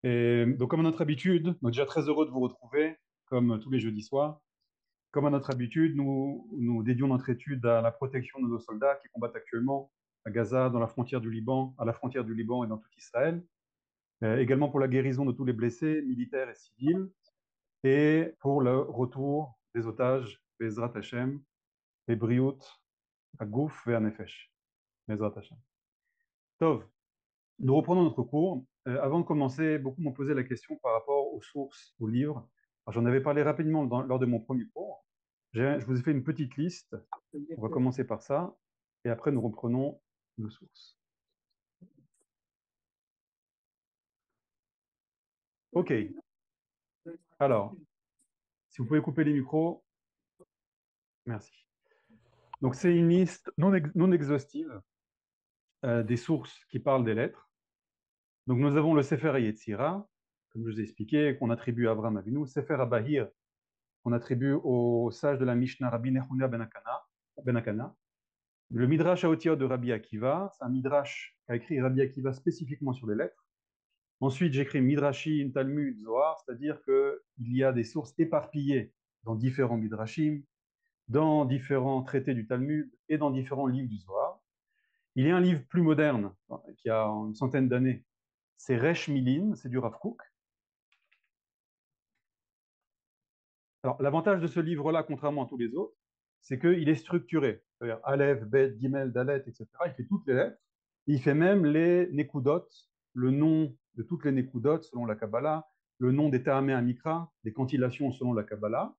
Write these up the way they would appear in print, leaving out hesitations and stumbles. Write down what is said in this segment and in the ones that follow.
Et donc, comme à notre habitude, donc déjà très heureux de vous retrouver, comme tous les jeudis soirs. Comme à notre habitude, nous dédions notre étude à la protection de nos soldats qui combattent actuellement à Gaza, dans la frontière du Liban, à la frontière du Liban et dans tout Israël. Également pour la guérison de tous les blessés, militaires et civils, et pour le retour des otages, Bezrat Hashem, et Briout, Agouf et Anefesh, Bezrat Hashem. Tov, nous reprenons notre cours. Avant de commencer, beaucoup m'ont posé la question par rapport aux sources, aux livres. Alors, j'en avais parlé rapidement lors de mon premier cours. Je vous ai fait une petite liste. On va commencer par ça. Et après, nous reprenons nos sources. OK. Alors, si vous pouvez couper les micros, merci. Donc, c'est une liste non exhaustive des sources qui parlent des lettres. Donc, nous avons le Sefer Yetzira, comme je vous ai expliqué, qu'on attribue à Abraham Avinu, Sefer Abahir, qu'on attribue au sage de la Mishnah Rabbi Nehuna ben Akana. Le Midrash Haotiot de Rabbi Akiva, c'est un Midrash qu'a écrit Rabbi Akiva spécifiquement sur les lettres. Ensuite, j'écris Midrashim, Talmud, Zohar, c'est-à-dire qu'il y a des sources éparpillées dans différents Midrashim, dans différents traités du Talmud et dans différents livres du Zohar. Il y a un livre plus moderne, qui a une centaine d'années, c'est Resh Milin, c'est du Rav Kook. Alors, l'avantage de ce livre-là, contrairement à tous les autres, c'est qu'il est structuré. C'est-à-dire Aleph, Bet, Gimel, Dalet, etc. Il fait toutes les lettres. Il fait même les Nekudot, le nom de toutes les Nekudot selon la Kabbalah, le nom des Tahamé Amikra, des cantillations selon la Kabbalah.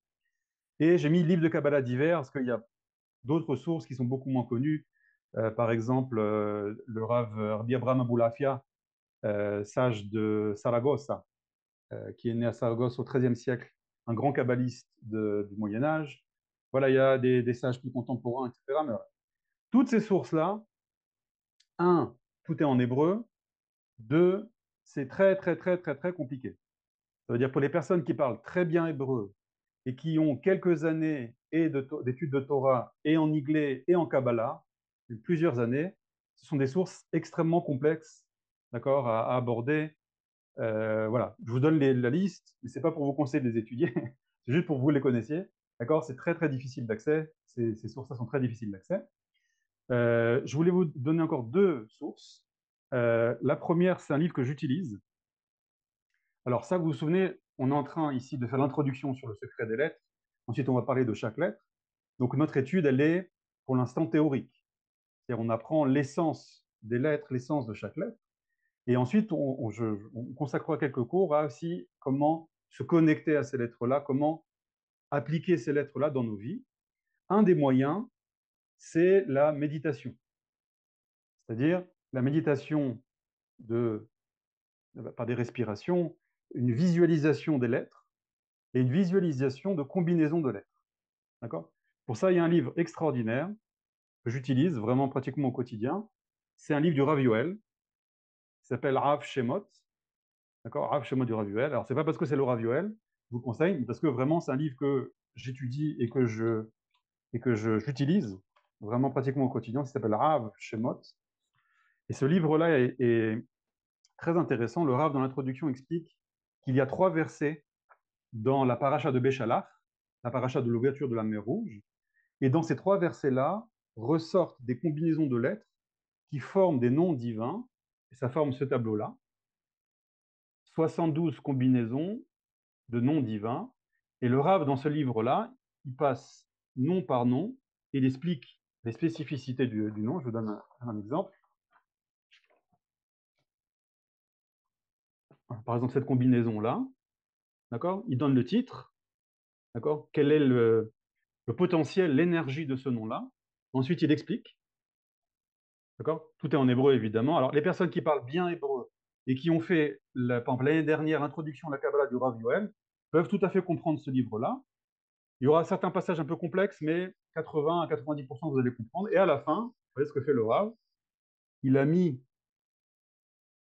Et j'ai mis livres de Kabbalah divers parce qu'il y a d'autres sources qui sont beaucoup moins connues. Par exemple, le Rav Rabbi Abraham Aboulafia, sage de Saragossa, qui est né à Saragosse au XIIIe siècle, un grand kabbaliste du Moyen Âge. Voilà, il y a des sages plus contemporains, etc. Mais voilà. Toutes ces sources-là, un, tout est en hébreu. Deux, c'est très, très, très, très, très compliqué. Ça veut dire pour les personnes qui parlent très bien hébreu et qui ont quelques années d'études de Torah et en Iglé et en Kabbalah, plusieurs années, ce sont des sources extrêmement complexes, d'accord, à aborder. Voilà, je vous donne la liste, mais c'est pas pour vous conseiller de les étudier, c'est juste pour que vous les connaissiez. D'accord? C'est très très difficile d'accès. Ces sources-là sont très difficiles d'accès. Je voulais vous donner encore deux sources. La première, c'est un livre que j'utilise. Alors ça, vous vous souvenez, on est en train ici de faire l'introduction sur le secret des lettres. Ensuite, on va parler de chaque lettre. Donc notre étude, elle est pour l'instant théorique. C'est-à-dire on apprend l'essence des lettres, l'essence de chaque lettre. Et ensuite, on consacrera quelques cours à aussi comment se connecter à ces lettres-là, comment appliquer ces lettres-là dans nos vies. Un des moyens, c'est la méditation, c'est-à-dire la méditation de, par des respirations, une visualisation des lettres et une visualisation de combinaisons de lettres. D'accord? Pour ça, il y a un livre extraordinaire que j'utilise vraiment pratiquement au quotidien. C'est un livre du Rav Yoel, qui s'appelle Rav Shemot. D'accord? Rav Shemot du Rav Yoel. Alors, c'est pas parce que c'est le Rav Yoel, je vous conseille, mais parce que vraiment, c'est un livre que j'étudie et que j'utilise vraiment pratiquement au quotidien, qui s'appelle Rav Shemot. Et ce livre-là est très intéressant. Le Rav, dans l'introduction, explique qu'il y a trois versets dans la paracha de Béchalach, la paracha de l'ouverture de la mer Rouge. Et dans ces trois versets-là, ressortent des combinaisons de lettres qui forment des noms divins. Et ça forme ce tableau-là. 72 combinaisons de noms divins. Et le Rav, dans ce livre-là, il passe nom par nom et il explique les spécificités du nom. Je vous donne un exemple. Par exemple, cette combinaison-là, d'accord? Il donne le titre, d'accord? Quel est le potentiel, l'énergie de ce nom-là. Ensuite, il explique, d'accord? Tout est en hébreu, évidemment. Alors, les personnes qui parlent bien hébreu et qui ont fait, par exemple, l'année dernière, l'introduction à la Kabbalah du Rav Yoel, peuvent tout à fait comprendre ce livre-là. Il y aura certains passages un peu complexes, mais 80 à 90%, vous allez comprendre. Et à la fin, vous voyez ce que fait le Rav. Il a mis,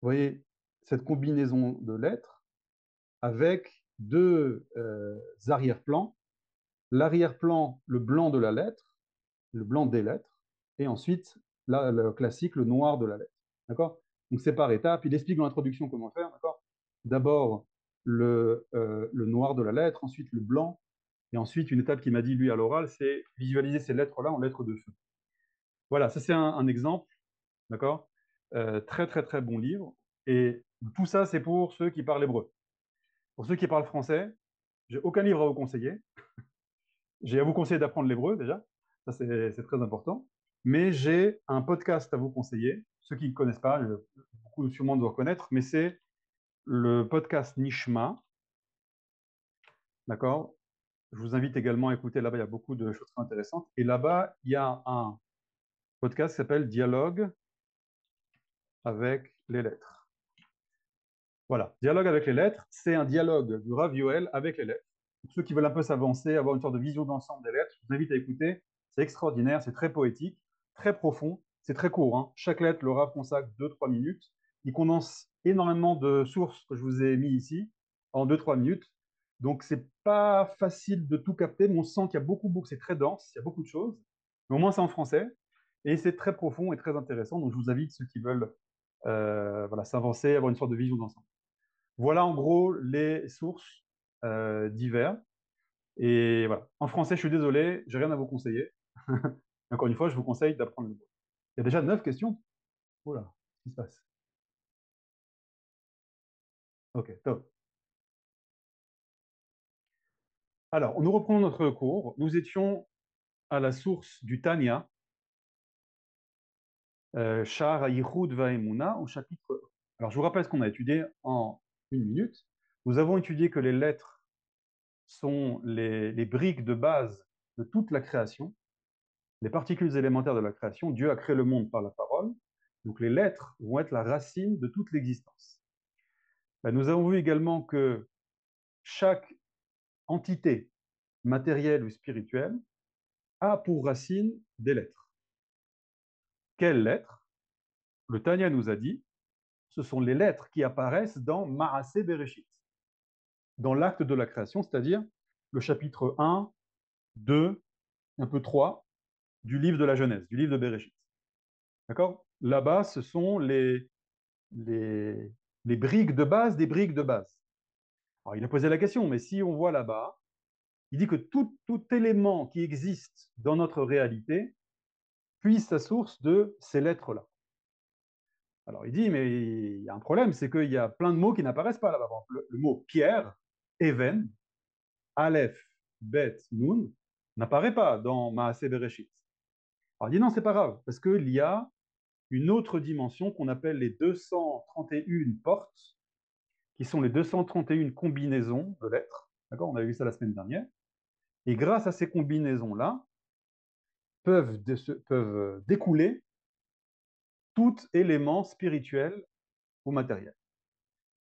vous voyez, cette combinaison de lettres avec deux arrière-plans. L'arrière-plan, le blanc de la lettre, le blanc des lettres, et ensuite, là, le classique, le noir de la lettre. D'accord? Donc c'est par étapes. Il explique dans l'introduction comment faire. D'accord? d'abord le noir de la lettre, ensuite le blanc, et ensuite une étape qui m'a dit, lui, à l'oral, c'est visualiser ces lettres-là en lettres de feu. Voilà, ça c'est un exemple, d'accord? Très, très, très bon livre. Et tout ça, c'est pour ceux qui parlent hébreu. Pour ceux qui parlent français, j'ai aucun livre à vous conseiller. J'ai à vous conseiller d'apprendre l'hébreu déjà, ça c'est très important. Mais j'ai un podcast à vous conseiller. Ceux qui ne connaissent pas, beaucoup sûrement doivent connaître, mais c'est le podcast Nishma, d'accord? Je vous invite également à écouter, là-bas il y a beaucoup de choses très intéressantes. Et là-bas, il y a un podcast qui s'appelle Dialogue avec les lettres. Voilà, Dialogue avec les lettres, c'est un dialogue du Rav Yoel avec les lettres. Pour ceux qui veulent un peu s'avancer, avoir une sorte de vision d'ensemble des lettres, je vous invite à écouter. C'est extraordinaire, c'est très poétique, très profond, c'est très court, hein. Chaque lettre, le Rav consacre 2-3 minutes. Il condense énormément de sources que je vous ai mis ici en 2-3 minutes. Donc, c'est pas facile de tout capter, mais on sent qu'il y a beaucoup, c'est très dense, il y a beaucoup de choses. Mais au moins, c'est en français. Et c'est très profond et très intéressant. Donc, je vous invite, ceux qui veulent voilà, s'avancer, avoir une sorte de vision d'ensemble. Voilà en gros les sources divers. Et voilà. En français, je suis désolé, j'ai rien à vous conseiller. Encore une fois, je vous conseille d'apprendre le mot. Il y a déjà 9 questions. Oula, qu'est-ce qui se passe? Ok, top. Alors, nous reprenons notre cours. Nous étions à la source du Tanya, Sha'ar HaYichud VaEmuna, au chapitre. Alors, je vous rappelle ce qu'on a étudié en 1 minute. Nous avons étudié que les lettres sont les briques de base de toute la création. Les particules élémentaires de la création, Dieu a créé le monde par la parole, donc les lettres vont être la racine de toute l'existence. Ben, nous avons vu également que chaque entité matérielle ou spirituelle a pour racine des lettres. Quelles lettres? Le Tanya nous a dit, ce sont les lettres qui apparaissent dans Maaseh Bereshit, dans l'acte de la création, c'est-à-dire le chapitre 1, 2, un peu 3 du livre de la Genèse, du livre de Bereshit. D'accord? Là-bas, ce sont les, les briques de base des briques de base. Alors, il a posé la question, mais si on voit là-bas, il dit que tout élément qui existe dans notre réalité puise sa source de ces lettres-là. Alors, il dit, mais il y a un problème, c'est qu'il y a plein de mots qui n'apparaissent pas là-bas. Le mot pierre, even, aleph, bet, nun, n'apparaît pas dans Maaseh Bereshit. Alors, il dit, non, c'est pas grave, parce qu'il y a une autre dimension qu'on appelle les 231 portes qui sont les 231 combinaisons de lettres. D'accord? On a vu ça la semaine dernière. Et grâce à ces combinaisons-là, peuvent découler tout élément spirituel ou matériel.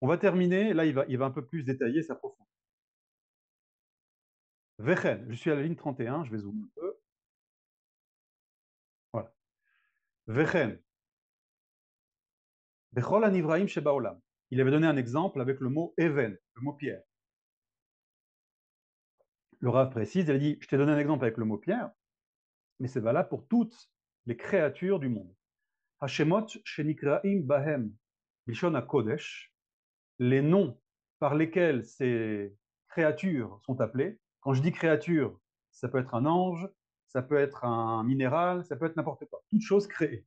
On va terminer, là il va un peu plus détailler sa profondeur. Vechen, je suis à la ligne 31, je vais zoomer un peu. Voilà. Vechen, Bechol anivraim shebaolam. Il avait donné un exemple avec le mot even, le mot pierre. Le Rav précise, il a dit, je t'ai donné un exemple avec le mot pierre, mais c'est valable pour toutes les créatures du monde. Hashemot shenikraim bahem Bishon HaKodesh, les noms par lesquels ces créatures sont appelées. Quand je dis créature, ça peut être un ange, ça peut être un minéral, ça peut être n'importe quoi, toute chose créée.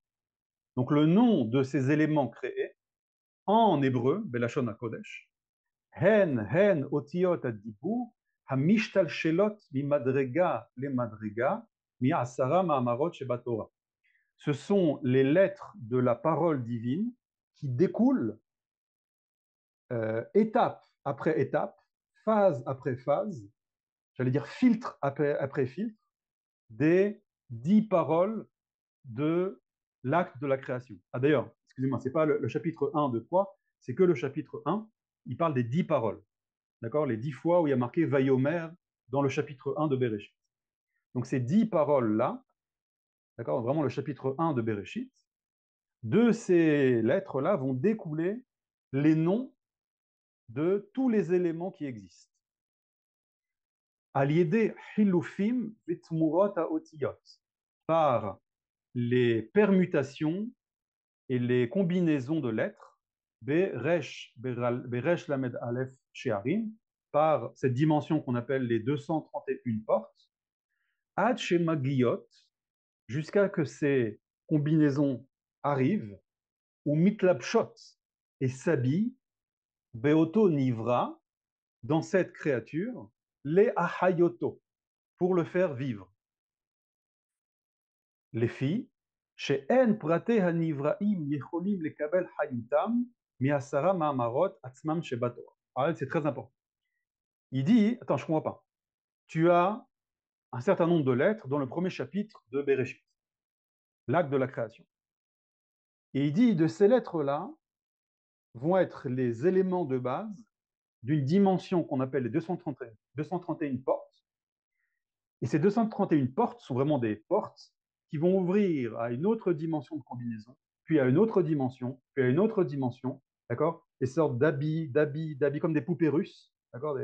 Donc le nom de ces éléments créés, en hébreu, Belashon HaKodesh, hen otiot adibur, hamishtal shelot mimadrega le madrega, mi asara ma'amarot shebatora. Ce sont les lettres de la parole divine qui découlent étape après étape, phase après phase, j'allais dire filtre après filtre, des 10 paroles de l'acte de la création. Ah d'ailleurs, excusez-moi, ce n'est pas le chapitre 1 de 3, c'est que le chapitre 1, il parle des 10 paroles. D'accord? Les 10 fois où il y a marqué Vayomer dans le chapitre 1 de Bereshit. Donc ces 10 paroles-là, d'accord, vraiment le chapitre 1 de Bereshit, de ces lettres-là vont découler les noms de tous les éléments qui existent. Al-yedé hilufim vitmurot haotiyot, par les permutations et les combinaisons de lettres, Beresh Lamed Aleph Shearim, par cette dimension qu'on appelle les 231 portes, Ad Shemagiyot, jusqu'à que ces combinaisons arrivent, ou Mitlapshot, et s'habillent, Beoto Nivra, dans cette créature, les Ahayoto, pour le faire vivre. Les filles, chez En Prate Hanivraim Yecholim Lekabel Hayutam, Miasara Ma'amarot Atzmam Shebato. Ah, c'est très important. Il dit, attends, je ne comprends pas. Tu as un certain nombre de lettres dans le premier chapitre de Bereshit, l'acte de la création. Et il dit, de ces lettres-là vont être les éléments de base d'une dimension qu'on appelle les 231 portes. Et ces 231 portes sont vraiment des portes qui vont ouvrir à une autre dimension de combinaison, puis à une autre dimension, puis à une autre dimension, d'accord? Des sortes d'habits, comme des poupées russes, d'accord?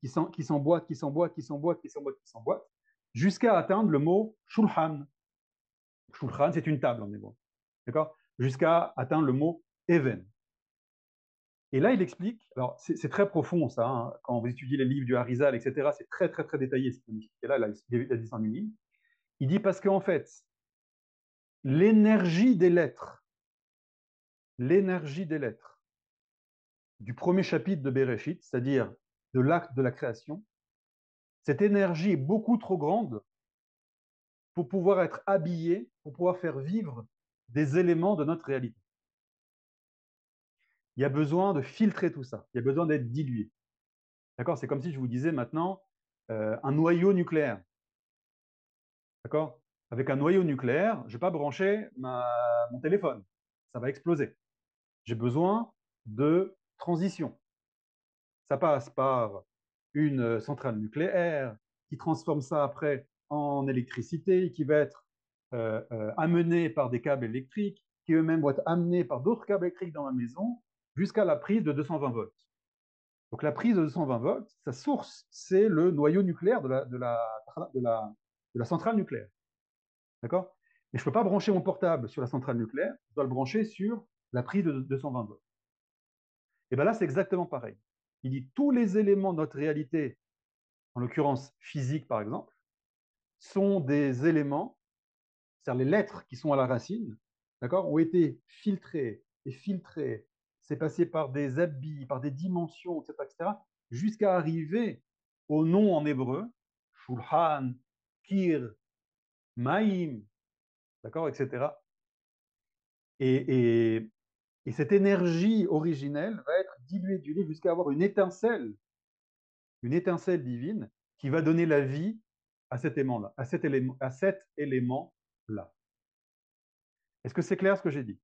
Qui s'emboîtent, qui s'emboîtent, qui s'emboîtent, qui s'emboîtent, qui s'emboîtent, jusqu'à atteindre le mot shulchan. Shulchan, c'est une table en hébreu, d'accord? Jusqu'à atteindre le mot even. Et là, il explique, alors c'est très profond ça, hein, quand vous étudiez les livres du Harizal, etc., c'est très, très, très détaillé ce qu'il explique. Là, il a dit ça en une ligne. Il dit parce qu'en fait, l'énergie des lettres du premier chapitre de Bereshit, c'est-à-dire de l'acte de la création, cette énergie est beaucoup trop grande pour pouvoir être habillée, pour pouvoir faire vivre des éléments de notre réalité. Il y a besoin de filtrer tout ça, il y a besoin d'être dilué. D'accord? C'est comme si je vous disais maintenant un noyau nucléaire. D'accord? Avec un noyau nucléaire, je ne vais pas brancher mon téléphone. Ça va exploser. J'ai besoin de transition. Ça passe par une centrale nucléaire qui transforme ça après en électricité, qui va être amenée par des câbles électriques, qui eux-mêmes vont être amenés par d'autres câbles électriques dans ma maison, jusqu'à la prise de 220 volts. Donc la prise de 220 volts, sa source, c'est le noyau nucléaire de la centrale nucléaire. D'accord? Mais je ne peux pas brancher mon portable sur la centrale nucléaire, je dois le brancher sur la prise de 220 volts. Et bien là, c'est exactement pareil. Il dit tous les éléments de notre réalité, en l'occurrence physique par exemple, sont des éléments, c'est-à-dire les lettres qui sont à la racine, d'accord, ont été filtrées et filtrées, c'est passé par des habits, par des dimensions, etc., jusqu'à arriver au nom en hébreu, Shulchan, Kir, Maïm, d'accord, etc. Et, et cette énergie originelle va être diluée jusqu'à avoir une étincelle divine qui va donner la vie à cet élément-là, à cet élément-là. Est-ce que c'est clair ce que j'ai dit?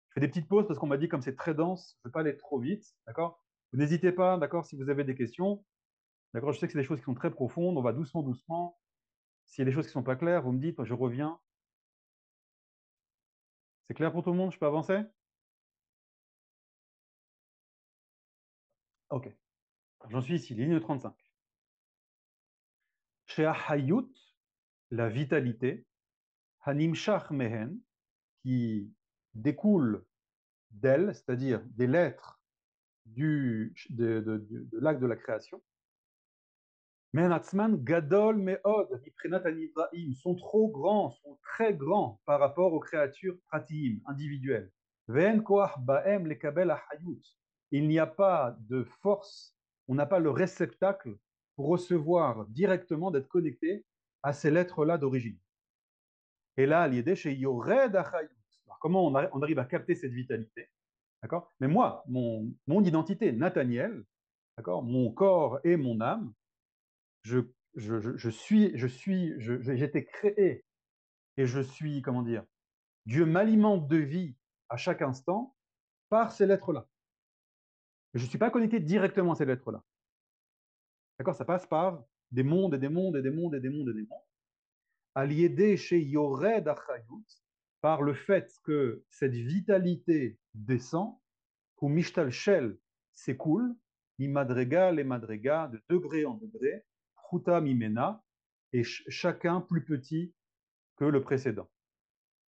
Je fais des petites pauses parce qu'on m'a dit comme c'est très dense, je ne veux pas aller trop vite, d'accord? Vous n'hésitez pas, d'accord, si vous avez des questions, d'accord? Je sais que c'est des choses qui sont très profondes, on va doucement, doucement. S'il y a des choses qui ne sont pas claires, vous me dites, je reviens. C'est clair pour tout le monde? Je peux avancer? Ok. J'en suis ici, ligne 35. Chez Ahayut, la vitalité, Hanimshach Mehen, qui découle d'elle, c'est-à-dire des lettres de l'acte de la création. Mais Natsman Gadol Meod, Miprenat Anivraim, sont trop grands, sont très grands par rapport aux créatures pratim, individuelles. Ve'en koach ba'em lekabel ahayut. Il n'y a pas de force, on n'a pas le réceptacle pour recevoir directement, d'être connecté à ces lettres-là d'origine. Et là, l'idée chez Yored Achayut. Alors, comment on arrive à capter cette vitalité? D'accord? Mais moi, mon identité, Nathaniel, d'accord? Mon corps et mon âme, j'ai été créé et je suis, comment dire, Dieu m'alimente de vie à chaque instant par ces lettres-là. Je ne suis pas connecté directement à ces lettres-là. D'accord? Ça passe par des mondes et des mondes et des mondes et des mondes et des mondes. Aliédé chez Yored Achayut, par le fait que cette vitalité descend, ou Mishtal Shel s'écoule, mi madrega les madrega, de degré en degré, Chuta mimena, et chacun plus petit que le précédent.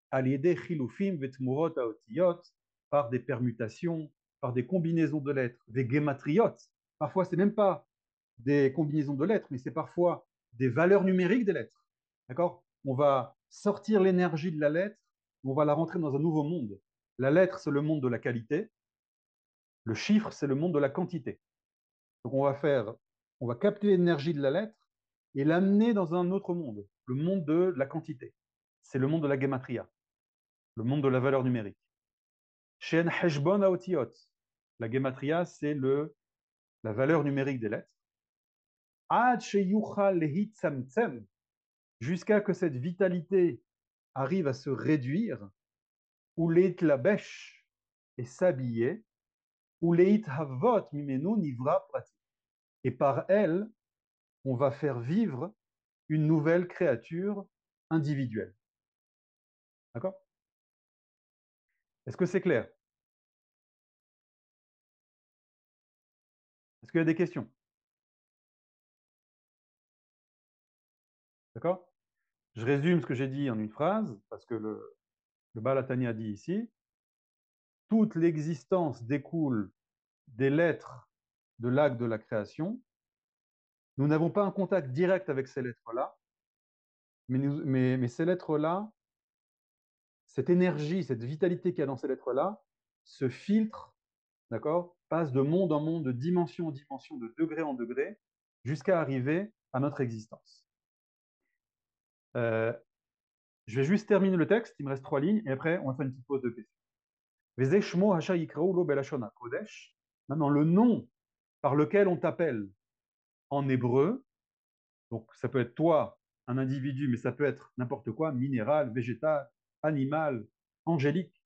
Aliédé chilufim vetmurot aotiyot, par des permutations, par des combinaisons de lettres, des gématriotes. Parfois, c'est même pas des combinaisons de lettres, mais c'est parfois des valeurs numériques des lettres. D'accord? On va sortir l'énergie de la lettre, on va la rentrer dans un nouveau monde. La lettre, c'est le monde de la qualité. Le chiffre, c'est le monde de la quantité. Donc, on va capter l'énergie de la lettre et l'amener dans un autre monde, le monde de la quantité. C'est le monde de la gematria, le monde de la valeur numérique. Shen heshbon haotiot. La gematria, c'est la valeur numérique des lettres. Ad sheyuchal lehitzamtzem, jusqu'à que cette vitalité arrive à se réduire, ou leit labesh, et s'habiller, ou leit havot mimenu nivra prati. Et par elle, on va faire vivre une nouvelle créature individuelle. D'accord? Est-ce que c'est clair? Est-ce qu'il y a des questions? D'accord? Je résume ce que j'ai dit en une phrase, parce que le Baal HaTanya a dit ici, toute l'existence découle des lettres de l'acte de la création. Nous n'avons pas un contact direct avec ces lettres-là, mais ces lettres-là, cette énergie, cette vitalité qu'il y a dans ces lettres-là, se filtre, d'accord, passe de monde en monde, de dimension en dimension, de degré en degré, jusqu'à arriver à notre existence. Euh, je vais juste terminer le texte, il me reste 3 lignes, et après, on va faire une petite pause de questions. Maintenant, le nom par lequel on t'appelle en hébreu, donc ça peut être toi, un individu, mais ça peut être n'importe quoi, minéral, végétal, animal, angélique.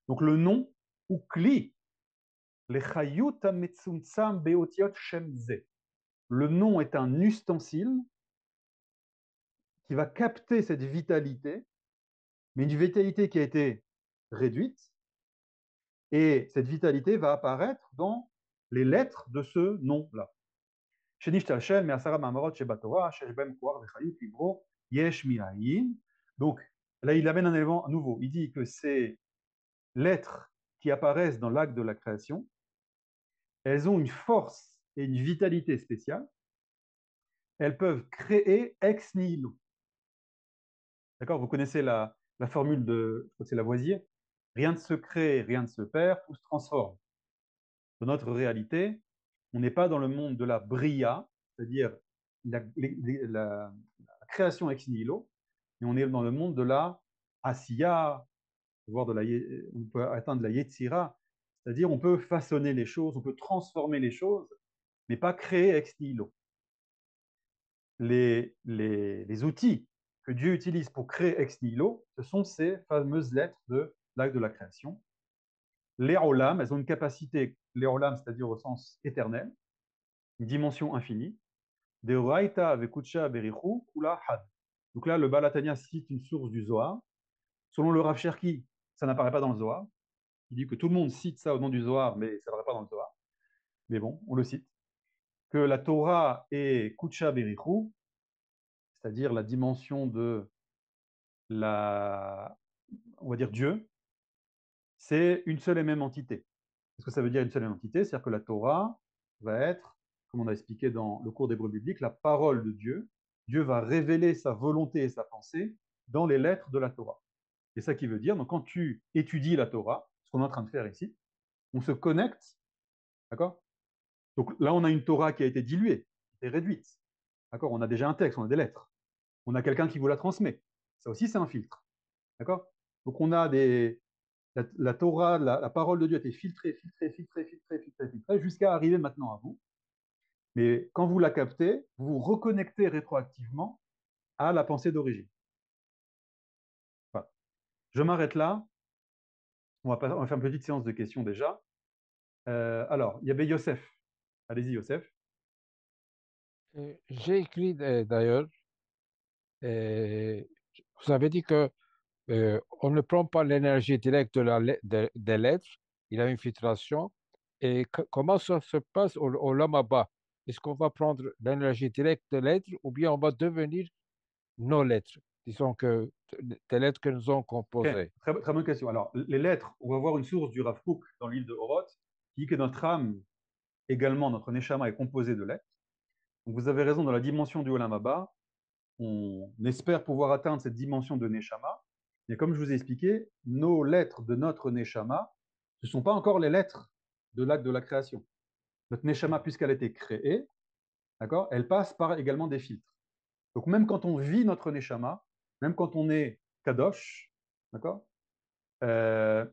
Donc le nom, ou kli, le nom est un ustensile qui va capter cette vitalité, mais une vitalité qui a été réduite, et cette vitalité va apparaître dans les lettres de ce nom-là. Donc, là, il amène un élément nouveau. Il dit que ces lettres qui apparaissent dans l'acte de la création, elles ont une force et une vitalité spéciale. Elles peuvent créer ex nihilo. D'accord? Vous connaissez la formule de, je crois que c'est Lavoisier. Rien ne se crée, rien ne se perd, tout se transforme. Dans notre réalité, on n'est pas dans le monde de la bria, c'est-à-dire la création ex nihilo, mais on est dans le monde de la asiya, voire on peut atteindre la yetzira, c'est-à-dire on peut façonner les choses, on peut transformer les choses, mais pas créer ex nihilo. Les outils que Dieu utilise pour créer ex nihilo, ce sont ces fameuses lettres de l'acte de la création. Les olam, elles ont une capacité, les olam, c'est-à-dire au sens éternel, une dimension infinie. De Raita vekucha berichu kula had. Donc là, le Baal HaTanya cite une source du Zohar. Selon le Rav Cherki, ça n'apparaît pas dans le Zohar. Il dit que tout le monde cite ça au nom du Zohar, mais ça n'apparaît pas dans le Zohar. Mais bon, on le cite. Que la Torah est kucha berichu, c'est-à-dire la dimension de on va dire Dieu, c'est une seule et même entité. Qu'est-ce que ça veut dire une seule et même entité? C'est-à-dire que la Torah va être, comme on a expliqué dans le cours d'hébreu biblique, la parole de Dieu. Dieu va révéler sa volonté et sa pensée dans les lettres de la Torah. C'est ça qui veut dire, donc quand tu étudies la Torah, ce qu'on est en train de faire ici, on se connecte, d'accord? Donc là, on a une Torah qui a été diluée, qui est réduite, d'accord? On a déjà un texte, on a des lettres, on a quelqu'un qui vous la transmet. Ça aussi, c'est un filtre, d'accord? Donc on a la Torah, la parole de Dieu a été filtrée, filtrée, filtrée, filtrée, filtrée, filtrée, jusqu'à arriver maintenant à vous. Mais quand vous la captez, vous vous reconnectez rétroactivement à la pensée d'origine. Voilà. Je m'arrête là. On va faire une petite séance de questions déjà. Alors, il y avait Youssef. Allez-y, Youssef. J'ai écrit d'ailleurs, euh, vous avez dit que on ne prend pas l'énergie directe des lettres, il y a une filtration. Et comment ça se passe au Lamaba? Est-ce qu'on va prendre l'énergie directe des lettres ou bien on va devenir nos lettres? Disons que des lettres que nous avons Ok, composées. très bonne question. Alors, les lettres, on va voir une source du Rav Kook dans l'île de Horoth. qui dit que notre âme, également notre neshama, est composée de lettres. Donc vous avez raison, dans la dimension du Olam Haba, on espère pouvoir atteindre cette dimension de neshama. Mais comme je vous ai expliqué, nos lettres de notre neshama, ce ne sont pas encore les lettres de l'acte de la création. Notre neshama, puisqu'elle a été créée, d'accord, elle passe par également des filtres. Donc même quand on vit notre neshama, même quand on est kadosh, d'accord, euh,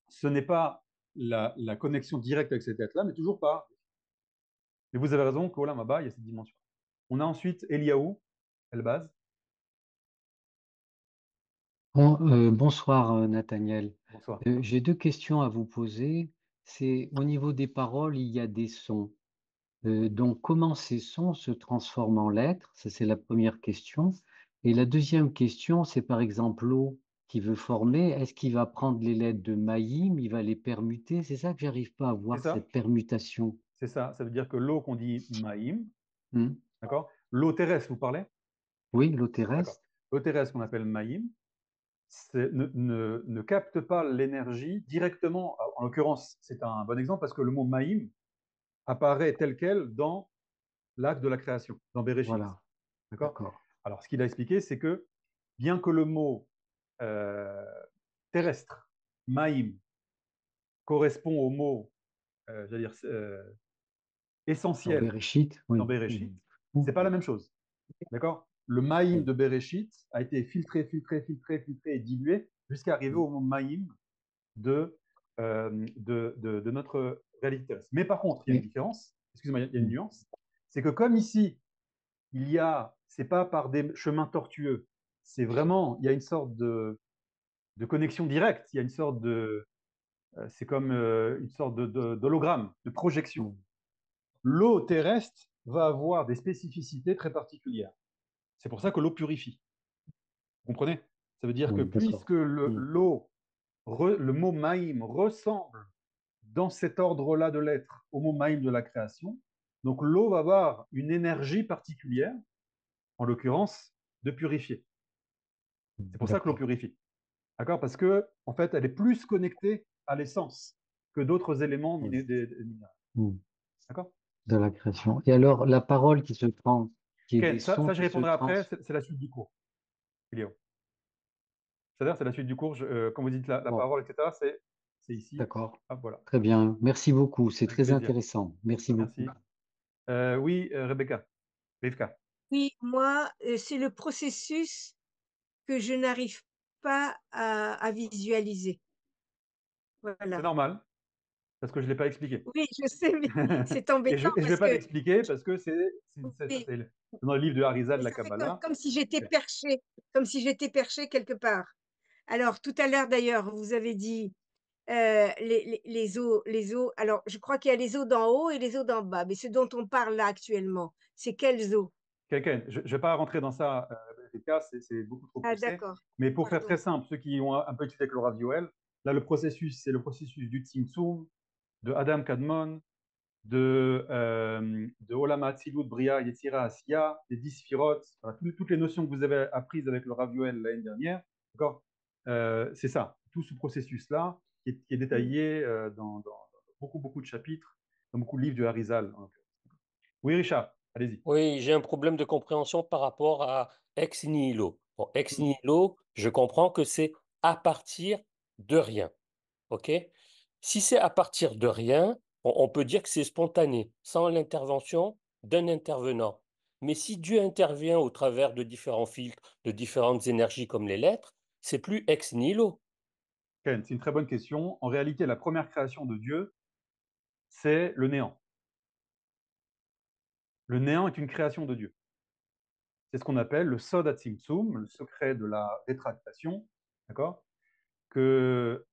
ce n'est pas la connexion directe avec cette lettre-là, mais toujours pas. Mais vous avez raison qu'au Olam Haba, il y a cette dimension. On a ensuite Eliaou, Elbaz. Bonsoir, Nathaniel. Bonsoir. J'ai deux questions à vous poser. C'est au niveau des paroles, il y a des sons. Donc, comment ces sons se transforment en lettres? Ça, c'est la première question. Et la deuxième question, c'est par exemple l'eau qui veut former. Est-ce qu'il va prendre les lettres de Maïm, il va les permuter? C'est ça que j'arrive pas à C'est voir, ça, cette permutation. c'est ça. Ça veut dire que l'eau qu'on dit Maïm, Hmm. d'accord? L'eau terrestre, vous parlez? Oui, l'eau D'accord. terrestre. L'eau terrestre qu'on appelle Maïm, ne capte pas l'énergie directement. En l'occurrence, c'est un bon exemple parce que le mot Maïm apparaît tel quel dans l'acte de la création, dans Bereshit. Voilà, D'accord? d'accord. Alors, ce qu'il a expliqué, c'est que bien que le mot euh, terrestre, Maïm, correspond au mot j'allais dire, Dans essentiel Bereshit, dans oui. Bereshit, Hmm. c'est pas la même chose. D'accord? Le Maïm Oui. de Bereshit a été filtré et dilué jusqu'à arriver Hmm. au mot Maïm de notre réalité terrestre. Mais par contre, il y a une Et- différence, excusez-moi, il y a une hmm. nuance, c'est que comme ici, c'est pas par des chemins tortueux, c'est vraiment, il y a une sorte de connexion directe, il y a une sorte c'est comme une sorte d'hologramme, de projection. Hmm. L'eau terrestre va avoir des spécificités très particulières. C'est pour ça que l'eau purifie. Vous comprenez? Ça veut dire que Oui, puisque d'accord. Hmm. le mot maïm ressemble dans cet ordre-là de lettres au mot maïm de la création, donc l'eau va avoir une énergie particulière, en l'occurrence, de purifier. C'est pour ça que l'eau D'accord. purifie. D'accord? Parce que, en fait, elle est plus connectée à l'essence que d'autres éléments Oui. minéraux. Hmm. D'accord? De la création. Et alors, la parole qui se prend, qui est Ken, des ça, sons je qui se répondrai après, trans. c'est la suite du cours. Léo. C'est-à-dire, c'est la suite du cours. Quand vous dites la Bon, parole, etc., c'est ici. d'accord. Ah, voilà. Très bien. Merci beaucoup. C'est Avec très plaisir. intéressant. Merci beaucoup. Merci. Oui, Rebecca. Rivka. Oui, moi, c'est le processus que je n'arrive pas à visualiser. C'est Voilà. normal, parce que je ne l'ai pas expliqué. Oui, je sais, mais c'est Et embêtant je ne vais parce pas que l'expliquer parce que oui, c'est dans le livre de Harizal de la ça fait comme, Kabbalah. comme si j'étais perchée, comme si j'étais perchée quelque part. Alors, tout à l'heure, d'ailleurs, vous avez dit les eaux, les eaux. Alors, je crois qu'il y a les eaux d'en haut et les eaux d'en bas. Mais ce dont on parle là actuellement, c'est quelles eaux? Quelqu'un, je ne vais pas rentrer dans ça, Rivka, c'est beaucoup trop Ah, poussé. d'accord. Mais pour faire très Pardon. simple, ceux qui ont un peu étudié avec le Rav Yoel, là, le processus, c'est le processus du Tzimtzum, de Adam Kadmon, de Olam Hatzilut, Bria, Yetzira, Asiya, des 10 Sphirot, voilà, toutes les notions que vous avez apprises avec le Rav Yoel l'année dernière, d'accord. C'est ça, tout ce processus-là qui est Mm. détaillé dans beaucoup de chapitres, dans beaucoup de livres du Harizal. Oui, Richard, allez-y. Oui, j'ai un problème de compréhension par rapport à ex nihilo. Bon, ex nihilo, je comprends que c'est à partir de rien. OK? Si c'est à partir de rien, on peut dire que c'est spontané, sans l'intervention d'un intervenant. Mais si Dieu intervient au travers de différents filtres, de différentes énergies comme les lettres, c'est plus ex nihilo. Ken, c'est une très bonne question. En réalité, la première création de Dieu, c'est le néant. Le néant est une création de Dieu. C'est ce qu'on appelle le Sod HaTzimtzum, le secret de la rétractation, d'accord? Que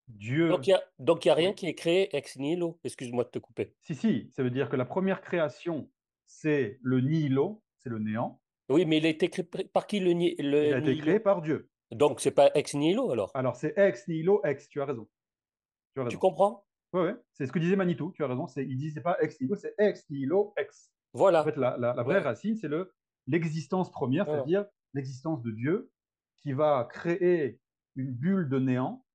Donc, Dieu. il y a rien Oui. qui est créé ex nihilo. Excuse-moi de te couper. Si, ça veut dire que la première création, c'est le nihilo, c'est le néant. Oui, mais il a été créé par qui Il le a été créé nihilo? par Dieu. Donc, c'est pas ex nihilo alors. Alors, c'est ex nihilo ex, tu as raison. Tu as Tu raison. comprends? Oui, oui, c'est ce que disait Manitou, tu as raison. Il disait pas ex nihilo, c'est ex nihilo ex. En fait, Voilà. la vraie Ouais. racine, c'est l'existence première, Voilà. c'est-à-dire l'existence de Dieu qui va créer une bulle de néant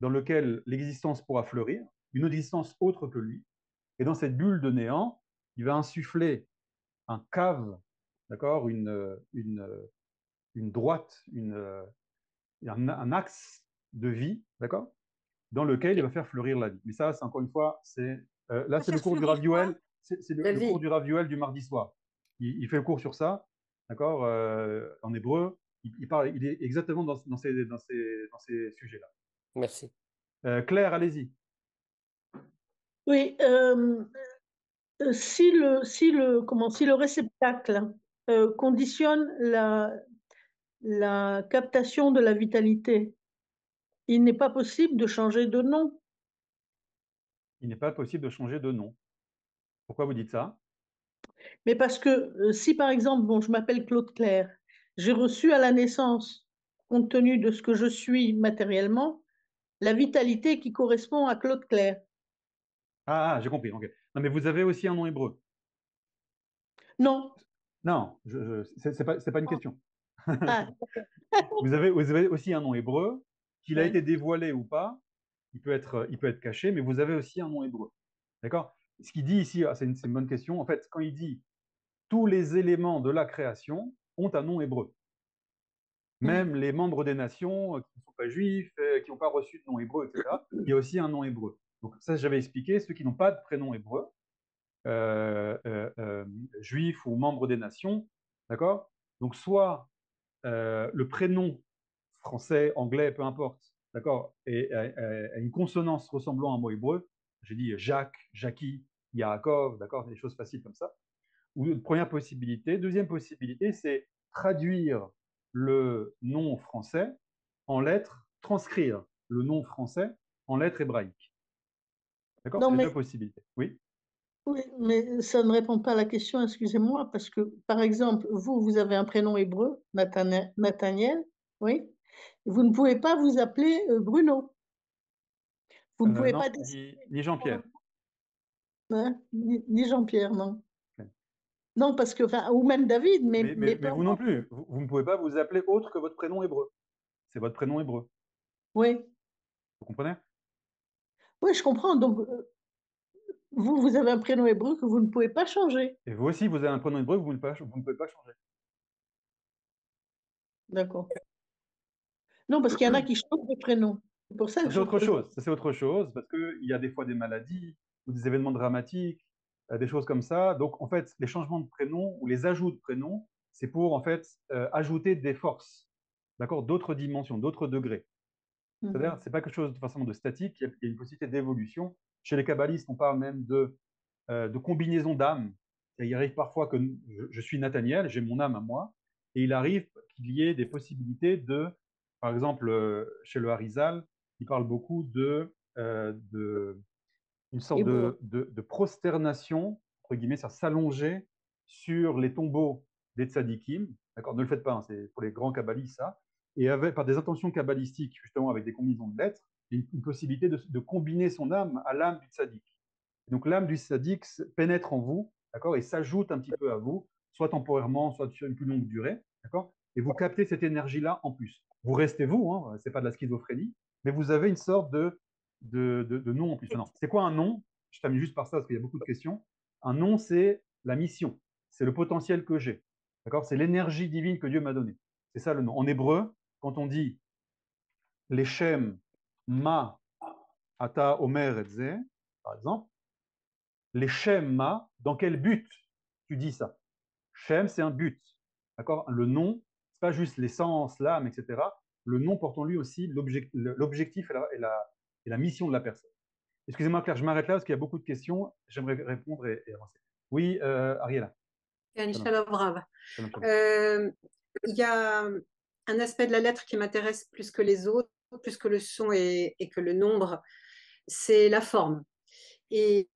dans laquelle l'existence pourra fleurir. une existence autre que lui. Et dans cette bulle de néant, il va insuffler un cave, d'accord, une droite, un axe de vie, d'accord, dans lequel il va faire fleurir la vie. Mais ça, c'est encore une fois, là, c'est le Faire cours du fleurir Rav quoi? Yoel, c'est La le cours vie. du Rav Yoel du mardi soir. Il fait le cours sur ça, d'accord, en hébreu. Il est exactement dans ces sujets-là. Merci. Claire, allez-y. Oui, si le réceptacle conditionne la captation de la vitalité, il n'est pas possible de changer de nom. Il n'est pas possible de changer de nom. Pourquoi vous dites ça? Mais parce que si par exemple, bon, je m'appelle Claude Claire, j'ai reçu à la naissance, compte tenu de ce que je suis matériellement, la vitalité qui correspond à Claude Claire. J'ai compris. Ok. Non, mais vous avez aussi un nom hébreu. Non. Non, c'est pas une question. Ah, Vous avez aussi un nom hébreu, qu'il a ouais. été dévoilé ou pas, il peut être caché, mais vous avez aussi un nom hébreu. D'accord? Ce qu'il dit ici, c'est une bonne question. En fait, quand il dit tous les éléments de la création ont un nom hébreu, même les membres des nations qui ne sont pas juifs, qui n'ont pas reçu de nom hébreu, etc., il y a aussi un nom hébreu. Donc, ça, j'avais expliqué, ceux qui n'ont pas de prénom hébreu, juifs ou membres des nations, d'accord? Donc, soit le prénom français, anglais, peu importe, d'accord, et a une consonance ressemblant à un mot hébreu. J'ai dit Jacques, Jackie, Yaakov, d'accord, des choses faciles comme ça. Ou première possibilité. Deuxième possibilité, c'est traduire le nom français en lettres, transcrire le nom français en lettres hébraïques. D'accord? Non, C'est les deux mais, possibilités. Oui. oui, mais ça ne répond pas à la question, excusez-moi, parce que, par exemple, vous avez un prénom hébreu, Nathaniel, oui. Vous ne pouvez pas vous appeler Bruno. Vous ne pouvez Non, pas décider ni Jean-Pierre. ni Jean-Pierre, non. Okay. Non, parce que, enfin, ou même David, Mais peu vous non importe. plus. Vous ne pouvez pas vous appeler autre que votre prénom hébreu. C'est votre prénom hébreu. Oui, Vous comprenez? oui, je comprends. Donc, vous avez un prénom hébreu que vous ne pouvez pas changer. Et vous aussi, vous avez un prénom hébreu que vous ne pouvez pas changer. D'accord. Non, parce qu'il y en a qui changent de prénom. C'est pour ça Ça, que c'est je autre pose. chose. Ça, c'est autre chose parce qu'il y a des fois des maladies ou des événements dramatiques, des choses comme ça. Donc, en fait, les changements de prénom ou les ajouts de prénoms, c'est pour, en fait, ajouter des forces, d'accord, d'autres dimensions, d'autres degrés. C'est-à-dire, c'est pas quelque chose de façon de statique, il y a une possibilité d'évolution. Chez les kabbalistes, on parle même de combinaison d'âmes. Il arrive parfois que je suis Nathaniel, j'ai mon âme à moi, et il arrive qu'il y ait des possibilités par exemple, chez le Harizal, il parle beaucoup une sorte Hébreu. de prosternation, entre guillemets, c'est s'allonger sur les tombeaux des tzadikim. D'accord, ne le faites pas, hein, c'est pour les grands kabbalistes, ça. Et par des intentions kabbalistiques, justement, avec des combinaisons de lettres, une possibilité de combiner son âme à l'âme du tzadik. Donc l'âme du tzaddik pénètre en vous, d'accord, et s'ajoute un petit peu à vous, soit temporairement, soit sur une plus longue durée, d'accord, et vous captez cette énergie-là en plus. Vous restez vous, hein, c'est pas de la schizophrénie, mais vous avez une sorte de nom en plus. Maintenant, c'est quoi un nom? Je termine juste par ça parce qu'il y a beaucoup de questions. Un nom, c'est la mission, c'est le potentiel que j'ai, d'accord, c'est l'énergie divine que Dieu m'a donnée. C'est ça le nom. En hébreu, quand on dit Leshem ma ata omer etze, par exemple, les Shem-ma, dans quel but tu dis ça? Shem, c'est un but. D'accord? Le nom, c'est pas juste l'essence, l'âme, etc. Le nom porte en lui aussi l'objectif et la mission de la personne. Excusez-moi, Claire, je m'arrête là parce qu'il y a beaucoup de questions. J'aimerais répondre et avancer. Oui, Ariela. Shalom Rav. Shalom, shalom. Il y a un aspect de la lettre qui m'intéresse plus que les autres, plus que le son et que le nombre, c'est la forme. Et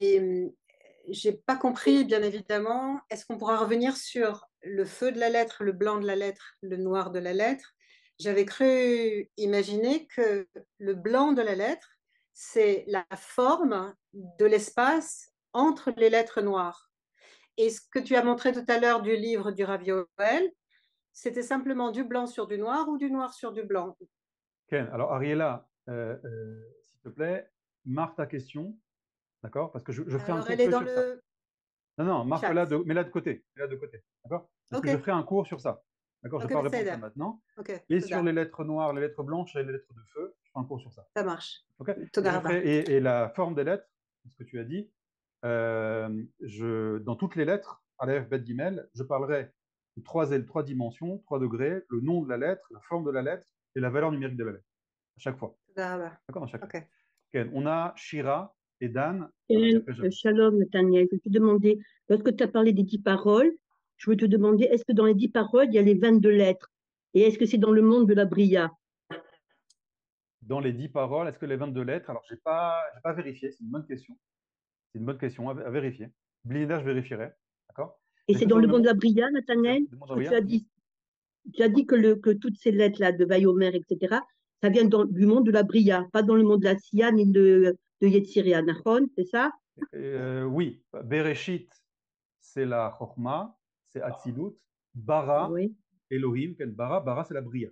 j'ai pas compris, bien évidemment, est-ce qu'on pourra revenir sur le feu de la lettre, le blanc de la lettre, le noir de la lettre? J'avais cru imaginer que le blanc de la lettre, c'est la forme de l'espace entre les lettres noires. Et ce que tu as montré tout à l'heure du livre du Rav Yoel, c'était simplement du blanc sur du noir ou du noir sur du blanc? Ken, alors Ariela, s'il te plaît, marque ta question D'accord? Parce que je ferai un Alors, cours elle est que dans sur ça. le Non, non, chat. mets-la de côté. Mets-la de côté. D'accord? Parce que Ok, je ferai un cours sur ça. D'accord? Je ne ok, vais pas répondre ça בסדר. maintenant. Ok, Et sur תודה. les lettres noires, les lettres blanches et les lettres de feu, je ferai un cours sur ça. Ça marche. Ok? תודה רבה. Et la forme des lettres, ce que tu as dit, dans toutes les lettres, Aleph, Bet, Gimel, je parlerai de trois dimensions, 3 degrés, le nom de la lettre, la forme de la lettre et la valeur numérique de la lettre, à chaque fois. תודה רבה. D'accord? Dans chaque Ok. lettre. Ok, on a Shira et Dan. Et, Après, j'avance. Shalom, Nathaniel. Je vais te demander, lorsque tu as parlé des 10 paroles, je veux te demander, est-ce que dans les 10 paroles, il y a les 22 lettres? Et est-ce que c'est dans le monde de la Bria? Dans les 10 paroles, est-ce que les 22 lettres? Alors, j'ai pas vérifié, c'est une bonne question. C'est une bonne question à vérifier. Blinda, je vérifierai. D'accord? Et Est-ce c'est que dans dans le le monde de monde la Bria, Nathaniel? du monde Parce que aurien, tu as dit que toutes ces lettres-là, de Vayomer, etc., ça vient du monde de la Bria, pas dans le monde de la Sia ni de Yetziria, Nachon, c'est ça? oui, Bereshit, c'est la Chokhmah, c'est Atzilut. Bara, Oui. Elohim, Bara, c'est la Bria.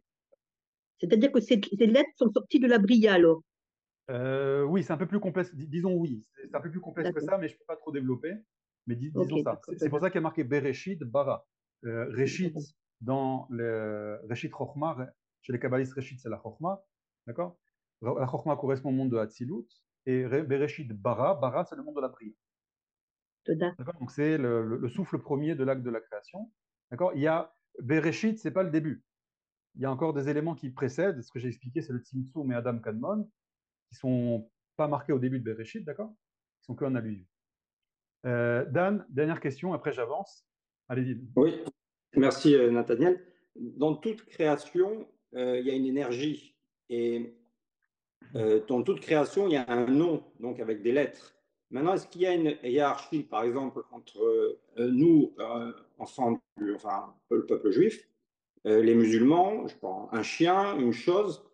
C'est-à-dire que ces lettres sont sorties de la Bria, alors. Oui, c'est un peu plus complexe. Disons oui, c'est un peu plus complexe que D'accord. ça, mais je ne peux pas trop développer. Mais disons Ok, ça. d'accord. C'est pour ça qu'il y a marqué Bereshit, Bara. Reshit, D'accord. dans le Reshit Chokhmah, chez les Kabbalistes, Reshit, c'est la Chokhmah. D'accord? La Chokhmah correspond au monde de Hatzilut. Et Bereshit, Bara, c'est le monde de la Bria. Toda. D'accord? Donc c'est le souffle premier de l'acte de la création. D'accord? Il y a Bereshit, c'est pas le début. Il y a encore des éléments qui précèdent. Ce que j'ai expliqué, c'est le Tzimtzum et Adam Kadmon, qui sont pas marqués au début de Bereshit, d'accord? Ils sont qu'en allusion. Dan, dernière question, après j'avance. Allez-y. Oui, merci Nathaniel. Dans toute création, il y a une énergie. Et dans toute création, il y a un nom, donc avec des lettres. Maintenant, est-ce qu'il y a une hiérarchie, par exemple, entre nous, enfants, enfin, le peuple juif, les musulmans, je pense, un chien, une chose?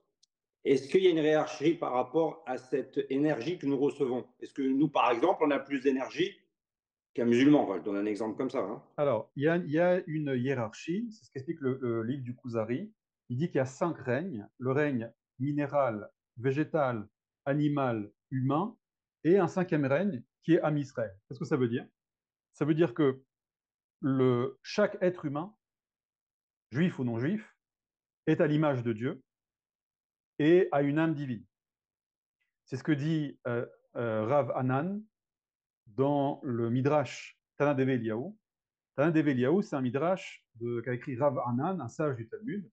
Est-ce qu'il y a une hiérarchie par rapport à cette énergie que nous recevons? Est-ce que nous, par exemple, on a plus d'énergie qu'un musulman? Enfin, je donne un exemple comme ça. Hein. Alors, il y a une hiérarchie, c'est ce qu'explique le livre du Kuzari. Il dit qu'il y a 5 règnes, le règne minéral, végétal, animal, humain, et un 5e règne qui est Am Israël. Qu'est-ce que ça veut dire? Ça veut dire que chaque être humain, juif ou non juif, est à l'image de Dieu et a une âme divine. C'est ce que dit Rav Hanan dans le Midrash Tana Deve Eliyahu. Tana Deve Eliyahu, c'est un Midrash qu'a écrit Rav Hanan, un sage du Talmud.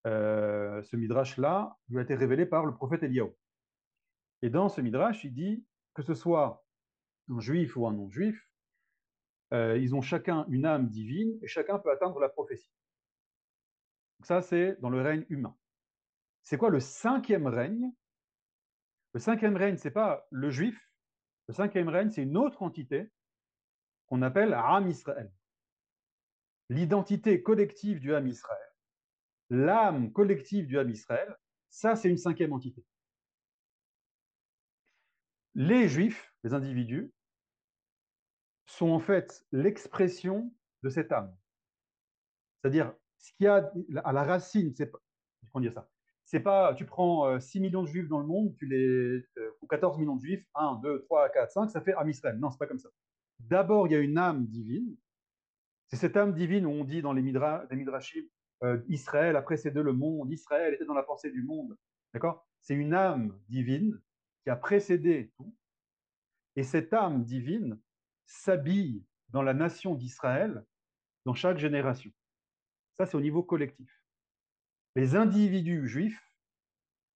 Ce Midrash-là lui a été révélé par le prophète Eliyahu. Et dans ce Midrash, il dit que ce soit un juif ou un non-juif, ils ont chacun une âme divine et chacun peut atteindre la prophétie. Donc ça, c'est dans le règne humain. C'est quoi le 5e règne? Le 5e règne, ce n'est pas le juif. Le 5e règne, c'est une autre entité qu'on appelle Am Israël. L'identité collective du Am Israël, l'âme collective du Am Israël, ça, c'est une 5e entité. Les juifs, les individus, sont en fait l'expression de cette âme. C'est-à-dire, ce qu'il y a à la racine, c'est pas, comment dire ça? C'est pas, tu prends 6 millions de juifs dans le monde, ou 14 millions de juifs, 1, 2, 3, 4, 5, ça fait Am Israël. Non, c'est pas comme ça. D'abord, il y a une âme divine. C'est cette âme divine où on dit dans les Midrashim, Israël a précédé le monde, Israël était dans la pensée du monde. D'accord? C'est une âme divine qui a précédé tout. Et cette âme divine s'habille dans la nation d'Israël dans chaque génération. Ça, c'est au niveau collectif. Les individus juifs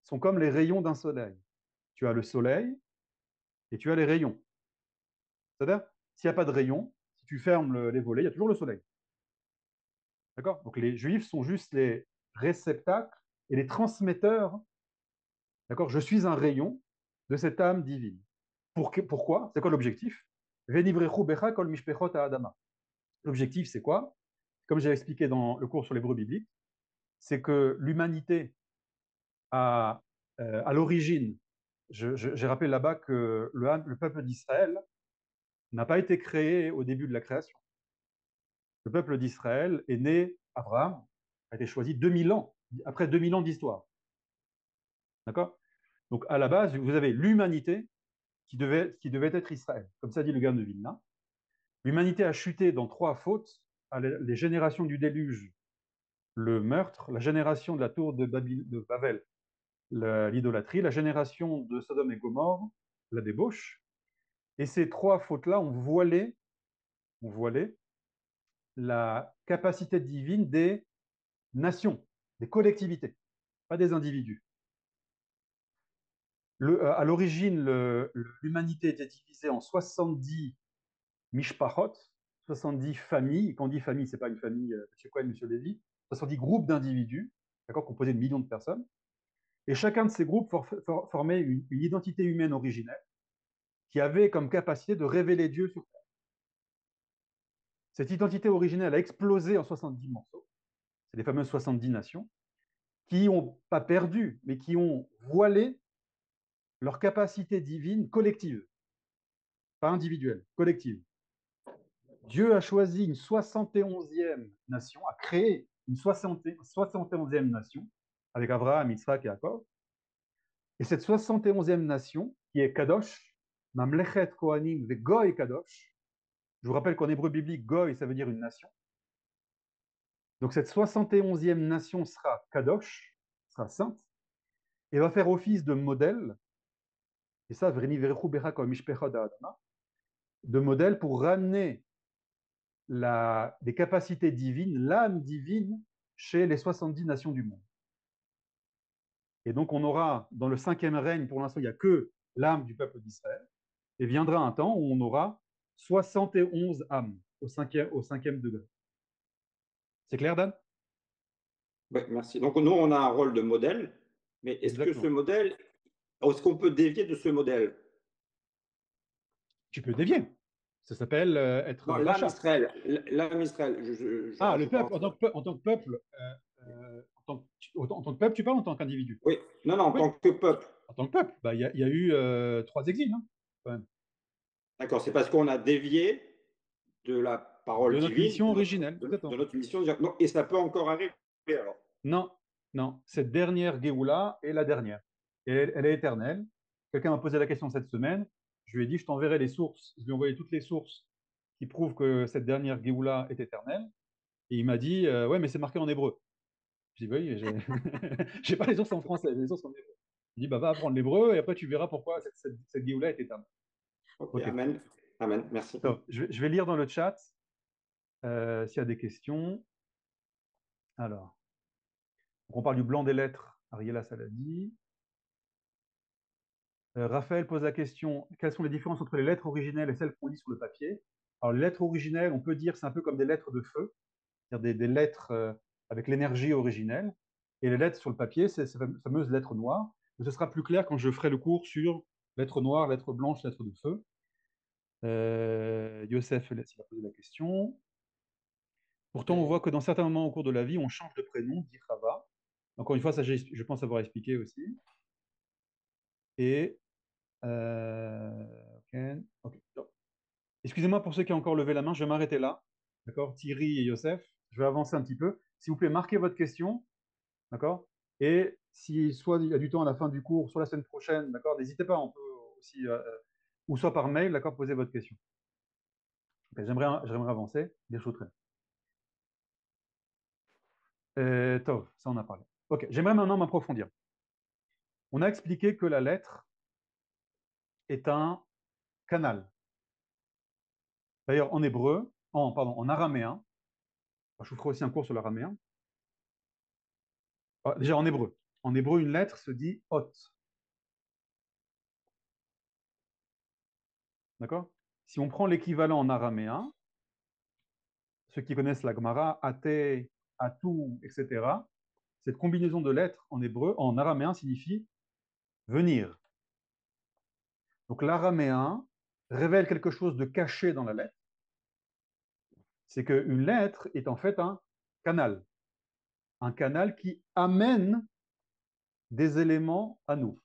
sont comme les rayons d'un soleil. Tu as le soleil et tu as les rayons. C'est-à-dire, s'il n'y a pas de rayons, si tu fermes les volets, il y a toujours le soleil. D'accord? Donc les juifs sont juste les réceptacles et les transmetteurs. D'accord? Je suis un rayon de cette âme divine. Pourquoi? C'est quoi l'objectif? L'objectif, c'est quoi? Comme j'ai expliqué dans le cours sur l'hébreu biblique, c'est que l'humanité à l'origine, j'ai rappelé là-bas que le peuple d'Israël n'a pas été créé au début de la création. Le peuple d'Israël est né, Abraham a été choisi 2000 ans, après 2000 ans d'histoire. D'accord? Donc à la base, vous avez l'humanité qui devait être Israël. Comme ça dit le Gaon de Vilna. L'humanité a chuté dans 3 fautes, les générations du déluge, le meurtre, la génération de la tour de Babel, l'idolâtrie, la génération de Sodome et Gomorre, la débauche. Et ces 3 fautes-là ont voilé la capacité divine des nations, des collectivités, pas des individus. À l'origine, l'humanité était divisée en 70 mishpachot, 70 familles. Quand on dit famille, ce n'est pas une famille, M. Cohen, M. Lévy, 70 groupes d'individus, composés de millions de personnes. Et chacun de ces groupes formait une identité humaine originelle qui avait comme capacité de révéler Dieu sur terre. Cette identité originelle a explosé en 70 morceaux. C'est les fameuses 70 nations qui n'ont pas perdu, mais qui ont voilé leur capacité divine collective, pas individuelle, collective. Dieu a choisi une 71e nation, a créé une 71e nation avec Abraham, Yitzhak et Jacob. Et cette 71e nation, qui est Kadosh, Mamlechet Kohanim ve Goy Kadosh, je vous rappelle qu'en hébreu biblique, Goy, ça veut dire une nation. Donc cette 71e nation sera Kadosh, sera sainte, et va faire office de modèle, et ça, de modèle pour ramener des capacités divines, l'âme divine, chez les 70 nations du monde. Et donc on aura, dans le 5e règne, pour l'instant, il n'y a que l'âme du peuple d'Israël, et viendra un temps où on aura 71 âmes au 5e degré. C'est clair, Dan? Oui, merci. Donc nous, on a un rôle de modèle, mais est-ce que ce modèle, est-ce qu'on peut dévier de ce modèle? Tu peux dévier. Ça s'appelle être non, l'âme Israël. L'âme Israël. Le peuple, en tant que peuple, en tant que peuple, tu parles en tant qu'individu? Oui, non, en tant que peuple. En tant que peuple, il y a eu 3 exils, hein, quand même. D'accord, c'est parce qu'on a dévié de la parole divine. De notre mission originelle. De notre mission. Non, et ça peut encore arriver alors? Non. Cette dernière Géoula est la dernière. Et elle est éternelle. Quelqu'un m'a posé la question cette semaine. Je lui ai dit, je t'enverrai les sources. Je lui ai envoyé toutes les sources qui prouvent que cette dernière Géoula est éternelle. Et il m'a dit, ouais, mais c'est marqué en hébreu. Je dis, oui, j'ai pas les sources en français, j'ai les sources en hébreu. Il dit, va apprendre l'hébreu et après tu verras pourquoi cette Géoula est éternelle. Okay. Amen. Amen, merci. Donc, je vais lire dans le chat s'il y a des questions. Alors, on parle du blanc des lettres. Ariela, ça l'a dit. Raphaël pose la question, quelles sont les différences entre les lettres originelles et celles qu'on lit sur le papier? Alors, les lettres originelles, on peut dire c'est un peu comme des lettres de feu, c'est-à-dire des lettres avec l'énergie originelle. Et les lettres sur le papier, c'est ces fameuses lettres noires. Mais ce sera plus clair quand je ferai le cours sur lettres noires, lettres blanches, lettres de feu. Youssef il a posé la question. Pourtant, on voit que dans certains moments au cours de la vie, on change de prénom, dit Rava. Encore une fois, ça, je pense avoir expliqué aussi. Et okay. Excusez-moi pour ceux qui ont encore levé la main, je vais m'arrêter là. D'accord, Thierry et Youssef, je vais avancer un petit peu. S'il vous plaît, marquez votre question. D'accord. Et si soit il y a du temps à la fin du cours, soit la semaine prochaine, d'accord, n'hésitez pas, on peut aussi, ou soit par mail, d'accord, poser votre question. Okay, j'aimerais avancer, des choses très bien. Tov, ça on a parlé. Ok, j'aimerais maintenant m'approfondir. On a expliqué que la lettre est un canal. D'ailleurs, en hébreu, en araméen, je vous ferai aussi un cours sur l'araméen. Déjà en hébreu. En hébreu, une lettre se dit hot. D'accord? Si on prend l'équivalent en araméen, ceux qui connaissent la Gemara, até, atou, etc., cette combinaison de lettres en hébreu, en araméen, signifie venir. Donc l'araméen révèle quelque chose de caché dans la lettre. C'est qu'une lettre est en fait un canal. Un canal qui amène des éléments à nous.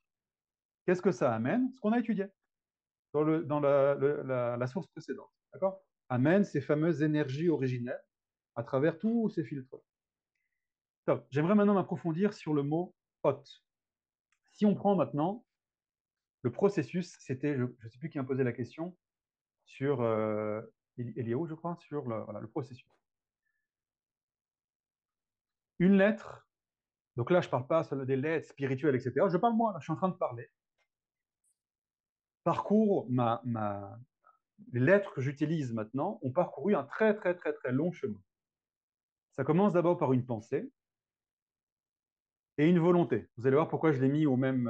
Qu'est-ce que ça amène? Ce qu'on a étudié dans la source précédente. D'accord? Amène ces fameuses énergies originelles à travers tous ces filtres. J'aimerais maintenant m'approfondir sur le mot hot. Si on prend maintenant Le processus, c'était, je ne sais plus qui m'a posé la question, sur Eliaou, je crois, sur voilà, le processus. Une lettre, donc là, je ne parle pas des lettres spirituelles, etc. Je parle moi, là, je suis en train de parler. Parcours, les lettres que j'utilise maintenant ont parcouru un très, très, très, très long chemin. Ça commence d'abord par une pensée et une volonté. Vous allez voir pourquoi je l'ai mis au même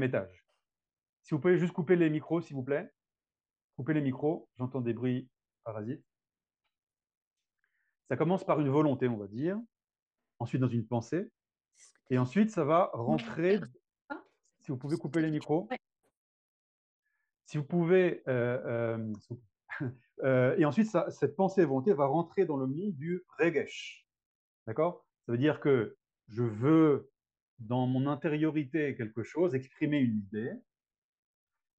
étage. Si vous pouvez juste couper les micros, s'il vous plaît. Couper les micros, j'entends des bruits parasites. Ça commence par une volonté, on va dire. Ensuite, dans une pensée. Et ensuite, ça va rentrer. Si vous pouvez couper les micros. Si vous pouvez. Et ensuite, cette pensée et volonté va rentrer dans le monde du regesh. D'accord? Ça veut dire que je veux, dans mon intériorité, quelque chose, exprimer une idée.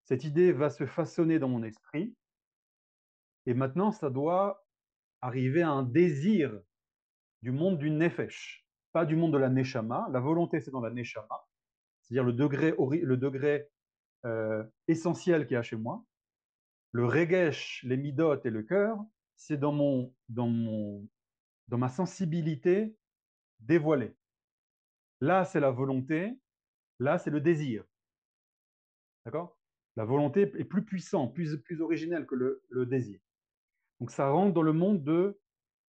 Cette idée va se façonner dans mon esprit. Et maintenant, ça doit arriver à un désir du monde du nefesh, pas du monde de la neshama. La volonté, c'est dans la neshama, c'est-à-dire le degré essentiel qu'il y a chez moi. Le regesh, les midot et le cœur, c'est dans ma sensibilité dévoilée. Là, c'est la volonté, là, c'est le désir. D'accord? La volonté est plus puissante, plus originelle que le désir. Donc, ça rentre dans le monde de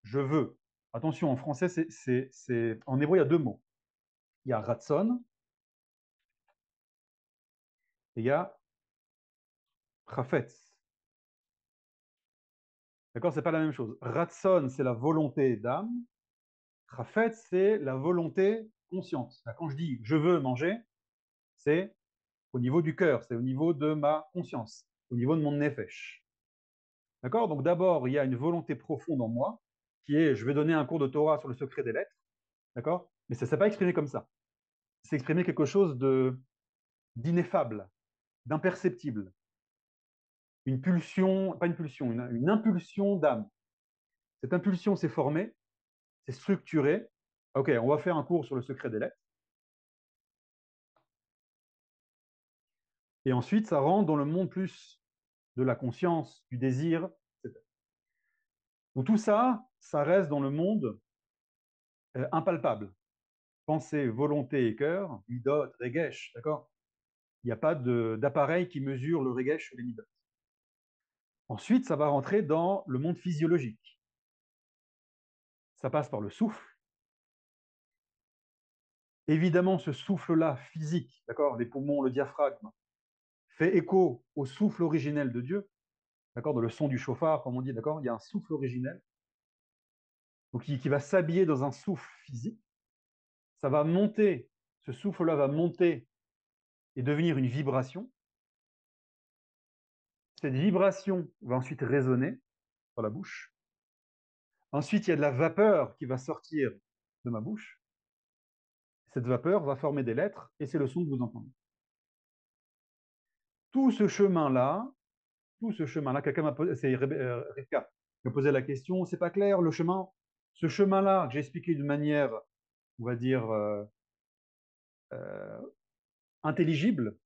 je veux. Attention, en français, en hébreu, il y a deux mots. Il y a ratson et il y a chafetz. D'accord? Ce n'est pas la même chose. Ratson, c'est la volonté d'âme. Chafetz, c'est la volonté consciente. Quand je dis je veux manger, c'est au niveau du cœur, c'est au niveau de ma conscience, au niveau de mon nefesh. D'accord? Donc d'abord, il y a une volonté profonde en moi qui est je vais donner un cours de Torah sur le secret des lettres. D'accord? Mais ça ne s'est pas exprimé comme ça. C'est exprimé quelque chose d'ineffable, d'imperceptible. Une pulsion, pas une pulsion, une impulsion d'âme. Cette impulsion s'est formée, c'est structuré. Ok, on va faire un cours sur le secret des lettres. Et ensuite, ça rentre dans le monde plus de la conscience, du désir, etc. Donc tout ça, ça reste dans le monde impalpable. Pensée, volonté et cœur, midot, regesh, d'accord? Il n'y a pas d'appareil qui mesure le regesh ou les midot. Ensuite, ça va rentrer dans le monde physiologique. Ça passe par le souffle. Évidemment, ce souffle-là physique, d'accord, les poumons, le diaphragme, fait écho au souffle originel de Dieu, d'accord, dans le son du chauffard, comme on dit, d'accord, il y a un souffle originel, donc qui va s'habiller dans un souffle physique. Ça va monter, ce souffle-là va monter et devenir une vibration. Cette vibration va ensuite résonner dans la bouche. Ensuite, il y a de la vapeur qui va sortir de ma bouche. Cette vapeur va former des lettres et c'est le son que vous entendez. Tout ce chemin-là, quelqu'un m'a posé, c'est Rivka qui m'a posé la question, c'est pas clair le chemin. Ce chemin-là, que j'ai expliqué d'une manière, on va dire, euh, intelligible,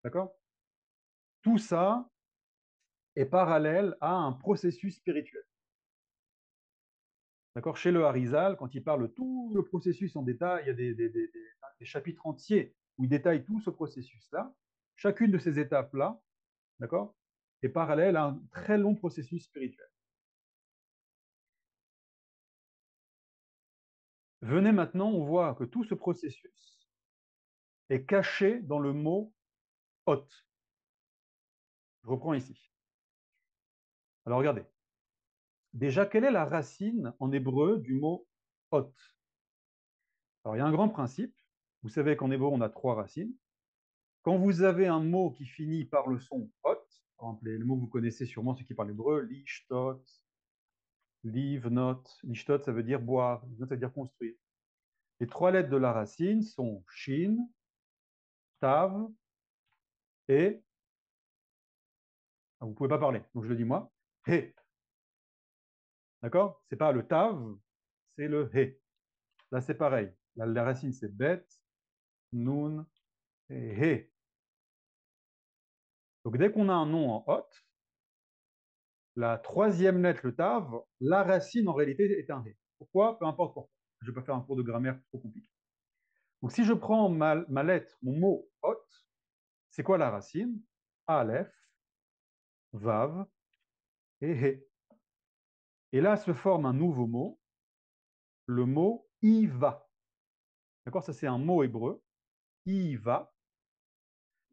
d'accord? Tout ça est parallèle à un processus spirituel. D'accord? Chez le Harizal, quand il parle de tout le processus en détail, il y a des chapitres entiers où il détaille tout ce processus-là. Chacune de ces étapes-là, d'accord, est parallèle à un très long processus spirituel. Venez maintenant, on voit que tout ce processus est caché dans le mot hot. Je reprends ici. Alors regardez. Déjà, quelle est la racine en hébreu du mot hot? Alors il y a un grand principe. Vous savez qu'en hébreu, on a trois racines. Quand vous avez un mot qui finit par le son hot, par exemple, le mot que vous connaissez sûrement, ceux qui parlent hébreu, lishtot, livnot. Lishtot, ça veut dire boire, livnot, ça veut dire construire. Les trois lettres de la racine sont shin, tav et. Vous ne pouvez pas parler, donc je le dis moi. He. D'accord? Ce n'est pas le tav, c'est le he. Là, c'est pareil. La racine, c'est bet, nun et he. Donc, dès qu'on a un nom en hot, la troisième lettre, le tav, la racine en réalité est un ré. Pourquoi? Peu importe pourquoi. Je ne vais pas faire un cours de grammaire trop compliqué. Donc, si je prends ma lettre, mon mot hot, c'est quoi la racine? Aleph, vav et he. Et là se forme un nouveau mot, le mot iva. D'accord? Ça, c'est un mot hébreu. Iva.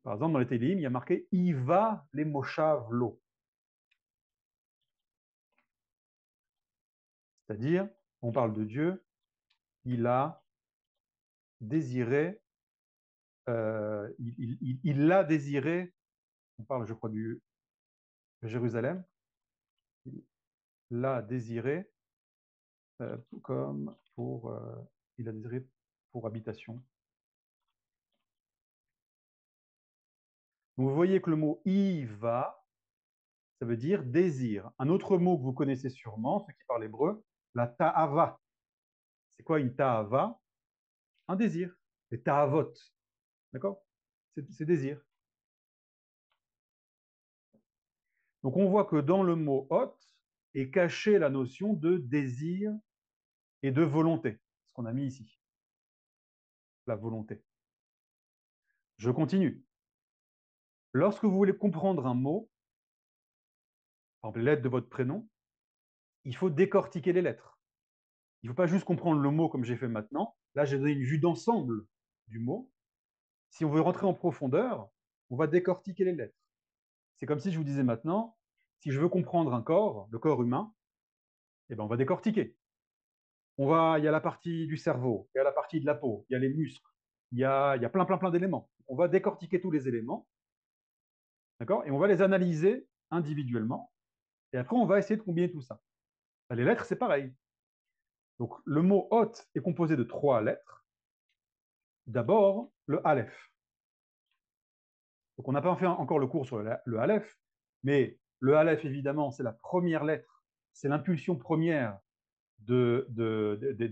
Par exemple, dans les Télim, il y a marqué Iva les moshav lo. C'est-à-dire, on parle de Dieu, il a désiré, il l'a désiré, on parle, je crois, de Jérusalem, il l'a désiré comme pour, il a désiré pour habitation. Donc, vous voyez que le mot Iva, ça veut dire désir. Un autre mot que vous connaissez sûrement, ceux qui parlent hébreu, la ta'ava. C'est quoi une ta'ava? Un désir. Les ta'avot. D'accord? C'est désir. Donc on voit que dans le mot hot est cachée la notion de désir et de volonté. Ce qu'on a mis ici. La volonté. Je continue. Lorsque vous voulez comprendre un mot, par exemple, les lettres de votre prénom, il faut décortiquer les lettres. Il ne faut pas juste comprendre le mot comme j'ai fait maintenant. Là, j'ai donné une vue d'ensemble du mot. Si on veut rentrer en profondeur, on va décortiquer les lettres. C'est comme si je vous disais maintenant, si je veux comprendre un corps, le corps humain, eh ben on va décortiquer. Il y a la partie du cerveau, il y a la partie de la peau, il y a les muscles, il y a plein d'éléments. On va décortiquer tous les éléments, d'accord? Et on va les analyser individuellement. Et après, on va essayer de combiner tout ça. Les lettres, c'est pareil. Donc, le mot hot est composé de 3 lettres. D'abord, le aleph. Donc, on n'a pas fait encore le cours sur le aleph, mais le aleph, évidemment, c'est la première lettre, c'est l'impulsion première des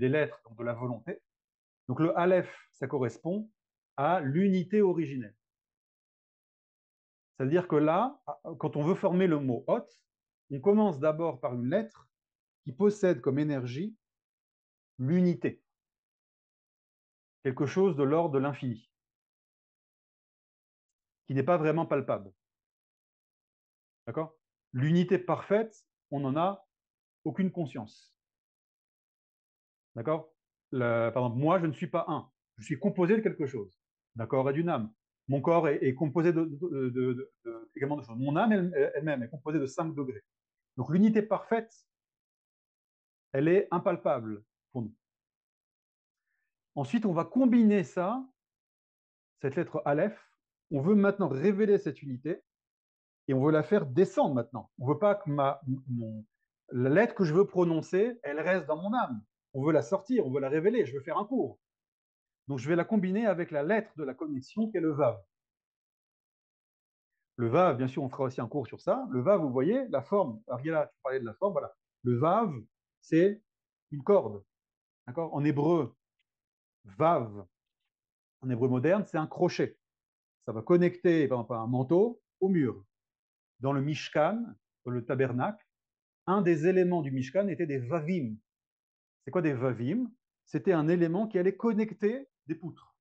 lettres, donc de la volonté. Donc, le aleph, ça correspond à l'unité originelle. C'est-à-dire que là, quand on veut former le mot hot, on commence d'abord par une lettre qui possède comme énergie l'unité, quelque chose de l'ordre de l'infini, qui n'est pas vraiment palpable. D'accord? L'unité parfaite, on n'en a aucune conscience. D'accord? Par exemple, moi, je ne suis pas un. Je suis composé de quelque chose, d'un corps et d'une âme. Mon corps est composé également de choses. Mon âme elle-même est composée de 5 degrés. Donc l'unité parfaite, elle est impalpable pour nous. Ensuite, on va combiner ça, cette lettre Aleph. On veut maintenant révéler cette unité et on veut la faire descendre maintenant. On ne veut pas que la lettre que je veux prononcer, elle reste dans mon âme. On veut la sortir, on veut la révéler, je veux faire un cours. Donc je vais la combiner avec la lettre de la connexion qui est le Vav. Le Vav, bien sûr, on fera aussi un cours sur ça. Le Vav, vous voyez, la forme. Ariela, tu parlais de la forme, voilà. Le Vav, c'est une corde. D'accord? En hébreu, Vav, en hébreu moderne, c'est un crochet. Ça va connecter par exemple, un manteau au mur. Dans le Mishkan, dans le tabernacle, un des éléments du Mishkan était des Vavim. C'est quoi des Vavim? C'était un élément qui allait connecter des poutres.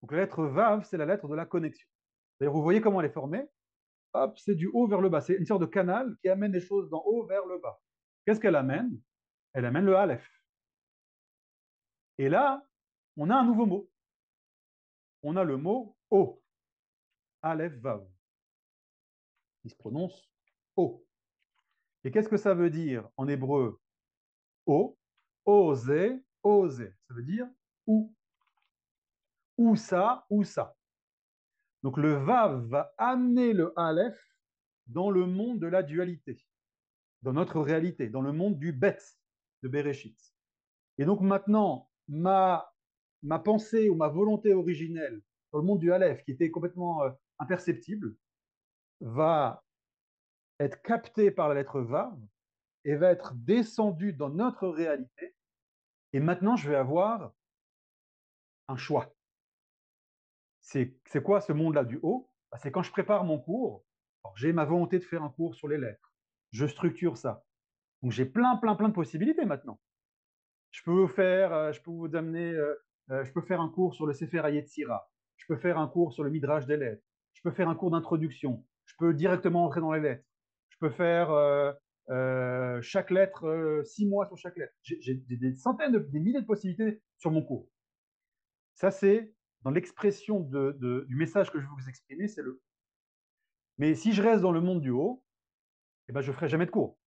Donc la lettre Vav, c'est la lettre de la connexion. D'ailleurs, vous voyez comment elle est formée? Hop, c'est du haut vers le bas. C'est une sorte de canal qui amène les choses d'en haut vers le bas. Qu'est-ce qu'elle amène? Elle amène le Aleph. Et là, on a un nouveau mot. On a le mot O. Aleph Vav. Il se prononce O. Et qu'est-ce que ça veut dire en hébreu O? Oser, oser. Ça veut dire ou. Ou ça, ou ça. Donc le Vav va amener le Aleph dans le monde de la dualité, dans notre réalité, dans le monde du Bet, de Bereshit. Et donc maintenant, ma pensée ou ma volonté originelle dans le monde du Aleph, qui était complètement imperceptible, va être captée par la lettre Vav et va être descendue dans notre réalité. Et maintenant, je vais avoir un choix. C'est quoi ce monde-là du haut? Bah, c'est quand je prépare mon cours, j'ai ma volonté de faire un cours sur les lettres, je structure ça. Donc j'ai plein de possibilités maintenant. Je peux vous amener, je peux faire un cours sur le Sefer HaYetzira, je peux faire un cours sur le Midrash des lettres, je peux faire un cours d'introduction, je peux directement entrer dans les lettres, je peux faire chaque lettre, 6 mois sur chaque lettre. J'ai des centaines, des milliers de possibilités sur mon cours. Ça, c'est dans l'expression du message que je veux vous exprimer, c'est le. Mais si je reste dans le monde du haut, eh ben, je ne ferai jamais de cours.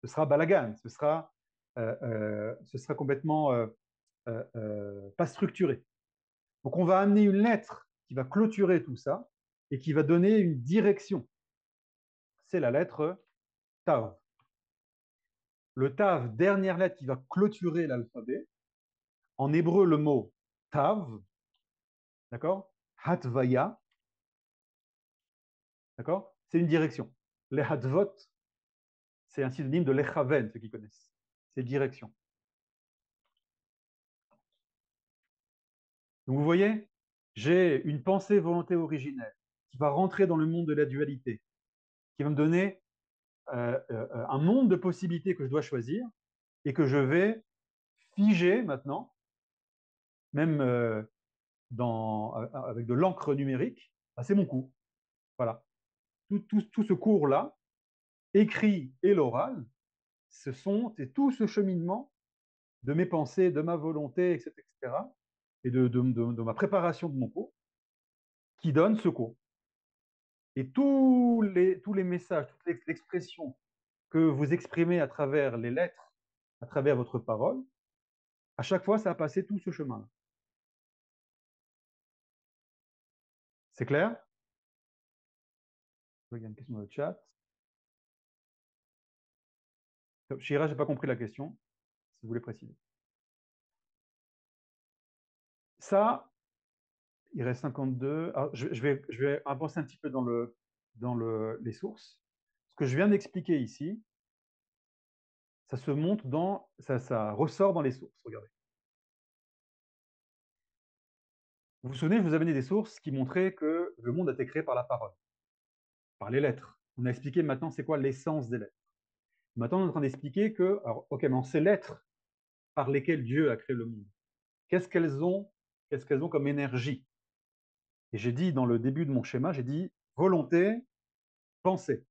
Ce sera balagan, ce sera complètement pas structuré. Donc, on va amener une lettre qui va clôturer tout ça et qui va donner une direction. C'est la lettre Tav. Le Tav, dernière lettre qui va clôturer l'alphabet. En hébreu, le mot Tav, d'accord? Hatvaya, d'accord? C'est une direction. Les Hatvot, c'est un synonyme de Lechaven, ceux qui connaissent. C'est direction. Donc vous voyez, j'ai une pensée volonté originelle qui va rentrer dans le monde de la dualité, qui va me donner un monde de possibilités que je dois choisir et que je vais figer maintenant, même avec de l'encre numérique. Bah, c'est mon cours. Voilà. Tout ce cours-là, écrit et l'oral, c'est tout ce cheminement de mes pensées, de ma volonté, etc., et de ma préparation de mon cours, qui donne ce cours. Et tous les messages, toutes les expressions que vous exprimez à travers les lettres, à travers votre parole, à chaque fois, ça a passé tout ce chemin-là. C'est clair? Il y a une question dans le chat. Shira, je n'ai pas compris la question, si vous voulez préciser. Ça, il reste 52. Alors, je vais avancer un petit peu dans les sources. Ce que je viens d'expliquer ici, ça se montre ça ressort dans les sources. Regardez. Vous vous souvenez, je vous avais donné des sources qui montraient que le monde a été créé par la parole, par les lettres. On a expliqué maintenant c'est quoi l'essence des lettres. Maintenant, on est en train d'expliquer que, alors, ok, mais ces lettres par lesquelles Dieu a créé le monde, qu'est-ce qu'elles ont comme énergie? Et j'ai dit dans le début de mon schéma, j'ai dit volonté, pensée.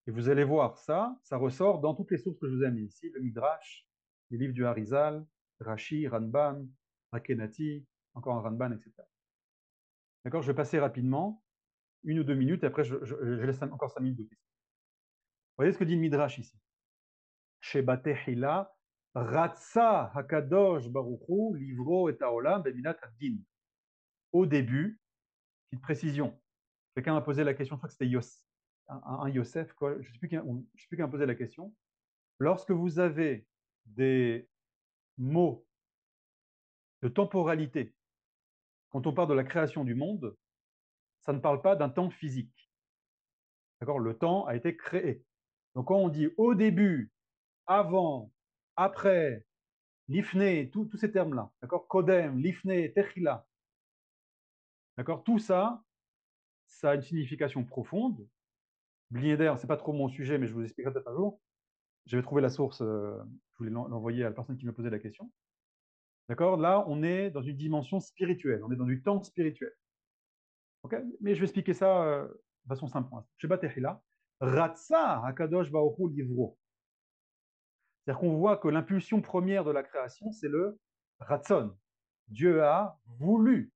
Et vous allez voir ça ressort dans toutes les sources que je vous ai mises ici, le Midrash, les livres du Harizal, Rashi, Ranban, Akenati, encore un Ranban, etc. D'accord? Je vais passer rapidement, 1 ou 2 minutes, et après je laisse encore 5 minutes de questions. Vous voyez ce que dit le Midrash ici? Shebatehila, Ratsa Hakadosh Baruchu, Livro et Haolam, Beminat Ad-Din. Au début, petite précision, quelqu'un m'a posé la question, je crois que c'était un Yosef, quoi. Je ne sais plus qui a posé la question. Lorsque vous avez des mots de temporalité, quand on parle de la création du monde, ça ne parle pas d'un temps physique. D'accord? Le temps a été créé. Donc quand on dit au début, avant, après, l'ifné, tous ces termes-là, d'accord? Kodem, l'ifné, techila, d'accord? Tout ça, ça a une signification profonde. Blieder, ce n'est pas trop mon sujet, mais je vous expliquerai peut-être un jour. J'avais trouvé la source, je voulais l'envoyer à la personne qui m'a posé la question. D'accord? Là, on est dans une dimension spirituelle, on est dans du temps spirituel. Okay? Mais je vais expliquer ça de façon simple. Sheba Tehila, Ratsa Hakadosh Baruchu Livro. C'est-à-dire qu'on voit que l'impulsion première de la création, c'est le Ratson. Dieu a voulu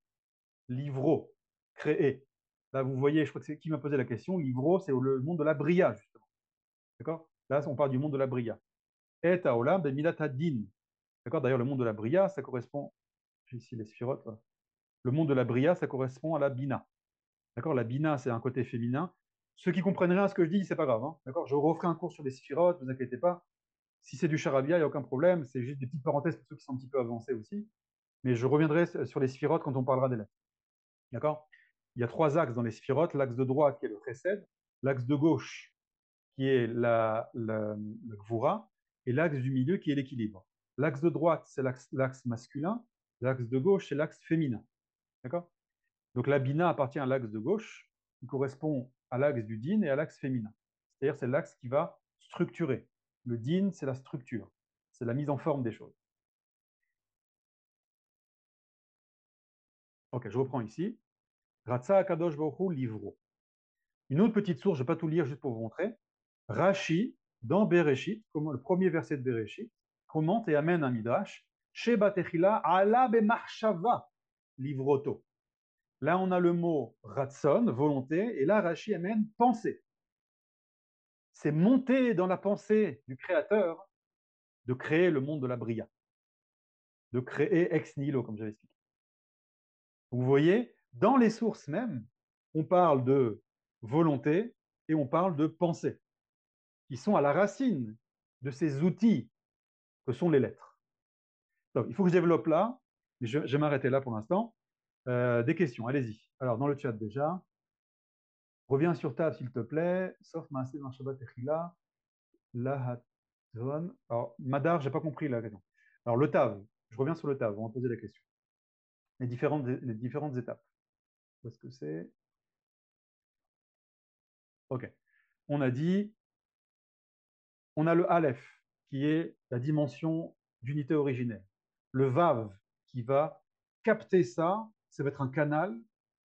Livro, créer. Là, vous voyez, je crois que c'est qui m'a posé la question. Livro, c'est le monde de la Bria, justement. D'accord? Là, on parle du monde de la Bria. Et Taolam, Bemilat Hadin. D'accord? D'ailleurs, le monde de la Bria, ça correspond. J'ai ici les sphirotes. Là. Le monde de la Bria, ça correspond à la Bina. D'accord? La Bina, c'est un côté féminin. Ceux qui comprennent rien à ce que je dis, c'est pas grave. Hein? D'accord? Je referai un cours sur les sphirotes, ne vous inquiétez pas. Si c'est du charabia, il n'y a aucun problème. C'est juste des petites parenthèses pour ceux qui sont un petit peu avancés aussi. Mais je reviendrai sur les sphirotes quand on parlera des lettres. D'accord? Il y a 3 axes dans les sphirotes. L'axe de droite qui est le chesed, l'axe de gauche qui est le gvura, et l'axe du milieu qui est l'équilibre. L'axe de droite, c'est l'axe masculin. L'axe de gauche, c'est l'axe féminin. D'accord? Donc la bina appartient à l'axe de gauche, qui correspond à l'axe du din et à l'axe féminin. C'est-à-dire c'est l'axe qui va structurer. Le din, c'est la structure, c'est la mise en forme des choses. Ok, je reprends ici. Ratsa Akadosh Baruch Hu livro. Une autre petite source, je ne vais pas tout lire juste pour vous montrer. Rashi, dans Bereshit, comme le premier verset de Bereshit, commente et amène un midrash. Sheba techila ala bemachshava livroto. Là, on a le mot ratson, volonté, et là, Rashi amène pensée. C'est monter dans la pensée du créateur de créer le monde de la Bria, de créer ex nihilo, comme j'avais expliqué. Vous voyez, dans les sources même, on parle de volonté et on parle de pensée, qui sont à la racine de ces outils que sont les lettres. Donc, il faut que je développe là, mais je vais m'arrêter là pour l'instant. Des questions, allez-y. Alors, dans le chat déjà, reviens sur Tav, s'il te plaît, sauf Maaseh dans Shabbat Echila, Lahatzon. Alors, Madar, je n'ai pas compris la question. Alors, le Tav, je reviens sur le Tav, on va poser la question. Les différentes étapes. Où est-ce que c'est? Ok. On a dit, on a le Aleph, qui est la dimension d'unité originelle. Le Vav, qui va capter ça, ça va être un canal,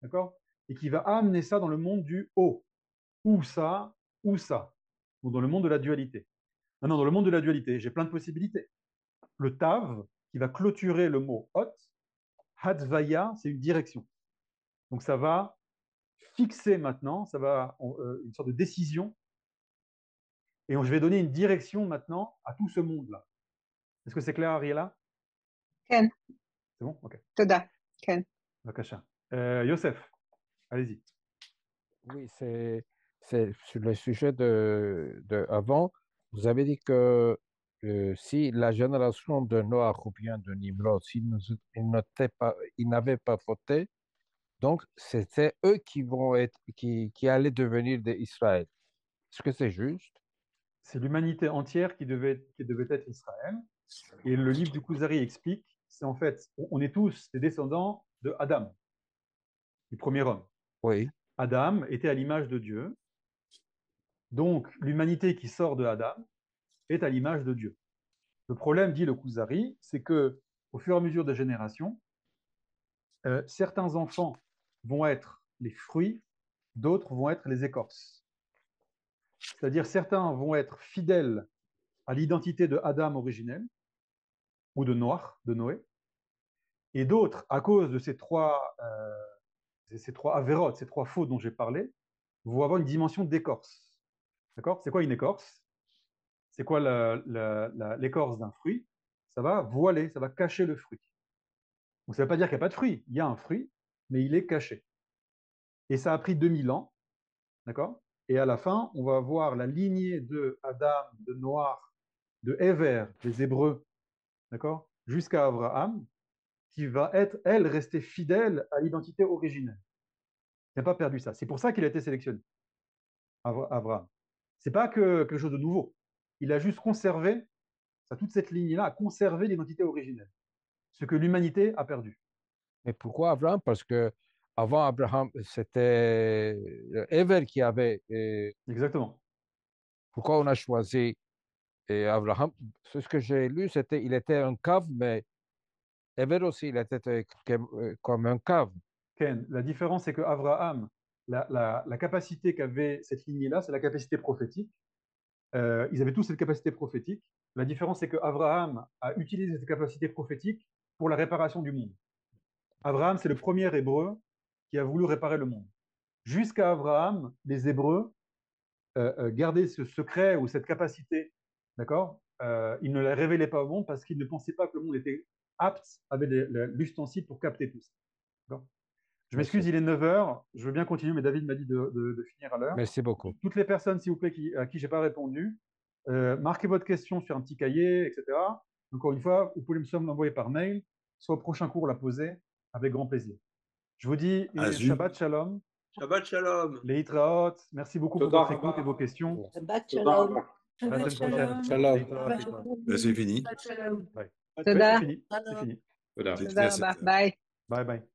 d'accord? Et qui va amener ça dans le monde du haut. Ou ça, ou ça. Ou dans le monde de la dualité. Maintenant, dans le monde de la dualité, j'ai plein de possibilités. Le Tav, qui va clôturer le mot Hot, Hatvaya, c'est une direction. Donc ça va fixer maintenant, ça va une sorte de décision. Et je vais donner une direction maintenant à tout ce monde-là. Est-ce que c'est clair, Ariela? Ken. C'est bon? Ok. Toda. Ken. Bakasha. Youssef, allez-y. Oui, c'est sur le sujet avant. Vous avez dit que si la génération de Noach ou bien de Nimrod, ils n'avaient pas voté, donc c'était eux qui allaient devenir des Israël. Est-ce que c'est juste? C'est l'humanité entière qui devait être Israël. Et le livre du Kuzari explique, c'est en fait, on est tous des descendants de Adam, du premier homme. Oui. Adam était à l'image de Dieu. Donc, l'humanité qui sort de Adam est à l'image de Dieu. Le problème, dit le Kuzari, c'est que au fur et à mesure des générations, certains enfants vont être les fruits, d'autres vont être les écorces. C'est-à-dire certains vont être fidèles à l'identité de Adam originel, ou de Noach, de Noé, et d'autres, à cause de ces trois avérotes, ces trois fautes dont j'ai parlé, vont avoir une dimension d'écorce. D'accord? C'est quoi une écorce? C'est quoi l'écorce d'un fruit? Ça va voiler, ça va cacher le fruit. Donc ça ne veut pas dire qu'il n'y a pas de fruit. Il y a un fruit, mais il est caché. Et ça a pris 2000 ans, d'accord? Et à la fin, on va voir la lignée de Adam, de Noach, de Héver, des Hébreux, d'accord? Jusqu'à Abraham, qui va être, elle, rester fidèle à l'identité originelle. Il n'a pas perdu ça. C'est pour ça qu'il a été sélectionné, Abraham. Ce n'est pas quelque chose de nouveau. Il a juste conservé, toute cette ligne-là a conservé l'identité originelle, ce que l'humanité a perdu. Mais pourquoi Abraham? Parce que avant Abraham, c'était Ever qui avait. Exactement. Pourquoi on a choisi Abraham? Ce que j'ai lu, c'était il était un cave, mais Ever aussi, il était comme un cave. Ken, la différence, c'est que Abraham, la capacité qu'avait cette lignée-là, c'est la capacité prophétique. Ils avaient tous cette capacité prophétique. La différence, c'est que Abraham a utilisé cette capacité prophétique pour la réparation du monde. Abraham, c'est le premier hébreu qui a voulu réparer le monde. Jusqu'à Abraham, les Hébreux gardaient ce secret ou cette capacité, d'accord? Ils ne la révélaient pas au monde parce qu'ils ne pensaient pas que le monde était apte, avait l'ustensile pour capter tout ça. Je m'excuse, il est 9 h. Je veux bien continuer, mais David m'a dit de finir à l'heure. Merci beaucoup. Toutes les personnes, s'il vous plaît, à qui je n'ai pas répondu, marquez votre question sur un petit cahier, etc. Encore une fois, vous pouvez me l'envoyer par mail, soit au prochain cours la poser, avec grand plaisir. Je vous dis Shabbat Shalom. Shabbat Shalom. Les Hitraot, merci beaucoup pour votre écoute et vos questions. Shabbat Shalom. Shabbat Shalom. C'est fini. C'est fini. Bye. Bye bye.